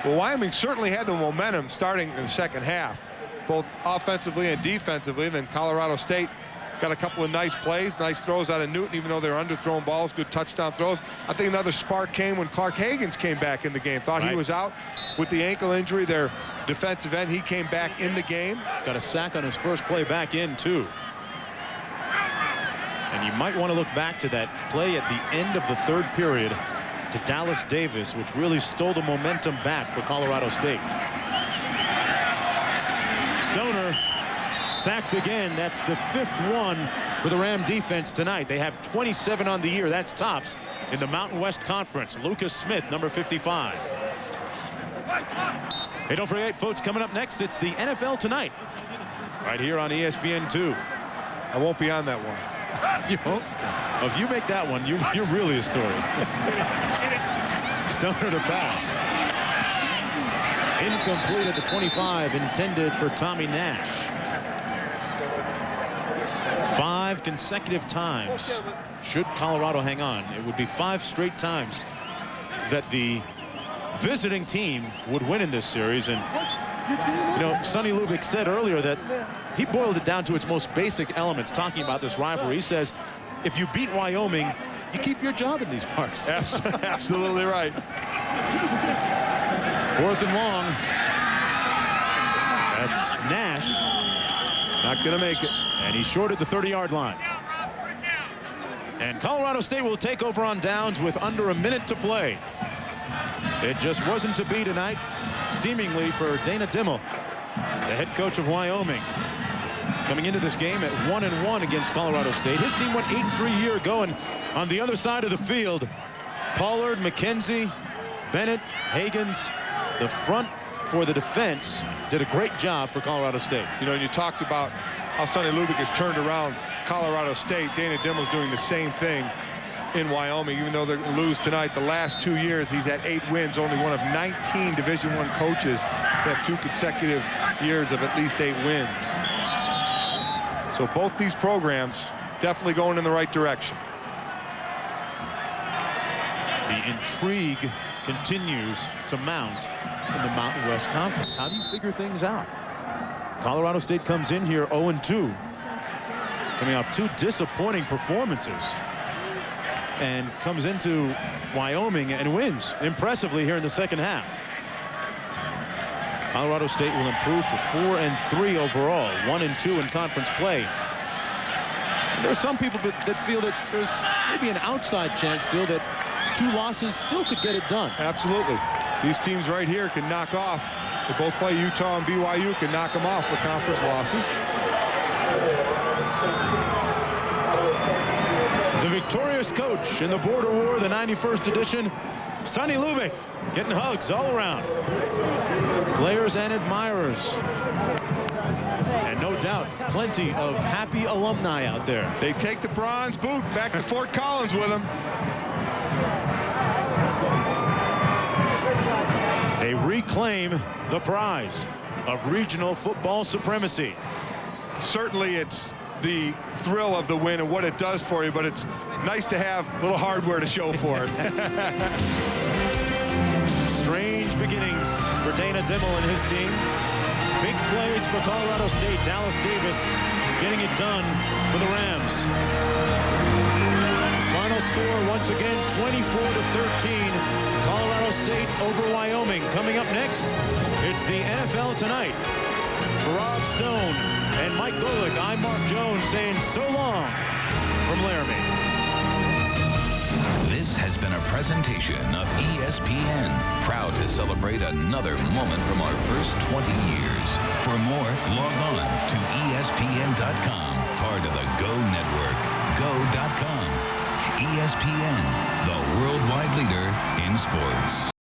[SPEAKER 1] Well, Wyoming certainly had the momentum starting in the second half, both offensively and defensively. Then Colorado State got a couple of nice plays, nice throws out of Newton, even though they're underthrown balls, good touchdown throws. I think another spark came when Clark Haggans came back in the game. Thought he was out with the ankle injury. Their defensive end, he came back in the game.
[SPEAKER 2] Got a sack on his first play back in, too. And you might want to look back to that play at the end of the third period to Dallas Davis, which really stole the momentum back for Colorado State. Stoner sacked again. That's the 5th one for the Ram defense tonight. They have 27 on the year. That's tops in the Mountain West Conference. Lucas Smith, number 55. Hey, don't forget, folks, coming up next, it's the NFL Tonight right here on ESPN2.
[SPEAKER 1] I won't be on that one.
[SPEAKER 2] You won't? Well, if you make that one, you're really a story. Stoner to pass. Incomplete at the 25, intended for Tommy Nash. 5 consecutive times, should Colorado hang on, it would be 5 straight times that the visiting team would win in this series. And you know, Sonny Lubick said earlier that he boiled it down to its most basic elements, talking about this rivalry. He says, if you beat Wyoming, you keep your job in these parts.
[SPEAKER 1] Absolutely right.
[SPEAKER 2] 4th and long. That's Nash.
[SPEAKER 1] Not going to make it.
[SPEAKER 2] And he's short at the 30-yard line. And Colorado State will take over on downs with under a minute to play. It just wasn't to be tonight, seemingly, for Dana Dimel, the head coach of Wyoming. Coming into this game at 1-1 against Colorado State. His team went 8-3 a year ago, and on the other side of the field, Pollard, McKenzie, Bennett, Haggans, the front for the defense did a great job for Colorado State.
[SPEAKER 1] You know, you talked about how Sonny Lubick has turned around Colorado State. Dana Dimel's doing the same thing in Wyoming. Even though they're going to lose tonight, the last 2 years he's had 8 wins, only one of 19 Division I coaches that have 2 consecutive years of at least 8 wins. So both these programs definitely going in the right direction.
[SPEAKER 2] The intrigue continues to mount in the Mountain West Conference. How do you figure things out? Colorado State comes in here 0-2, coming off 2 disappointing performances, and comes into Wyoming and wins impressively here in the second half. Colorado State will improve to 4-3 overall, 1-2 in conference play. And there are some people that feel that there's maybe an outside chance still that 2 losses still could get it done.
[SPEAKER 1] Absolutely. These teams right here can knock off. They both play Utah and BYU, can knock them off for conference losses.
[SPEAKER 2] The victorious coach in the Border War, the 91st edition, Sonny Lubick, getting hugs all around. Players and admirers. And no doubt, plenty of happy alumni out there.
[SPEAKER 1] They take the bronze boot back to Fort Collins with them.
[SPEAKER 2] They reclaim the prize of regional football supremacy.
[SPEAKER 1] Certainly it's the thrill of the win and what it does for you, but it's nice to have a little hardware to show for it.
[SPEAKER 2] Strange beginnings for Dana Dimel and his team. Big plays for Colorado State. Dallas Davis getting it done for the Rams. Final score once again 24-13. Colorado State over Wyoming. Coming up next, it's the NFL Tonight. For Rob Stone and Mike Golick, I'm Mark Jones saying so long from Laramie.
[SPEAKER 3] This has been a presentation of ESPN, proud to celebrate another moment from our first 20 years. For more, log on to ESPN.com, part of the Go Network. Go.com. ESPN, the worldwide leader in sports.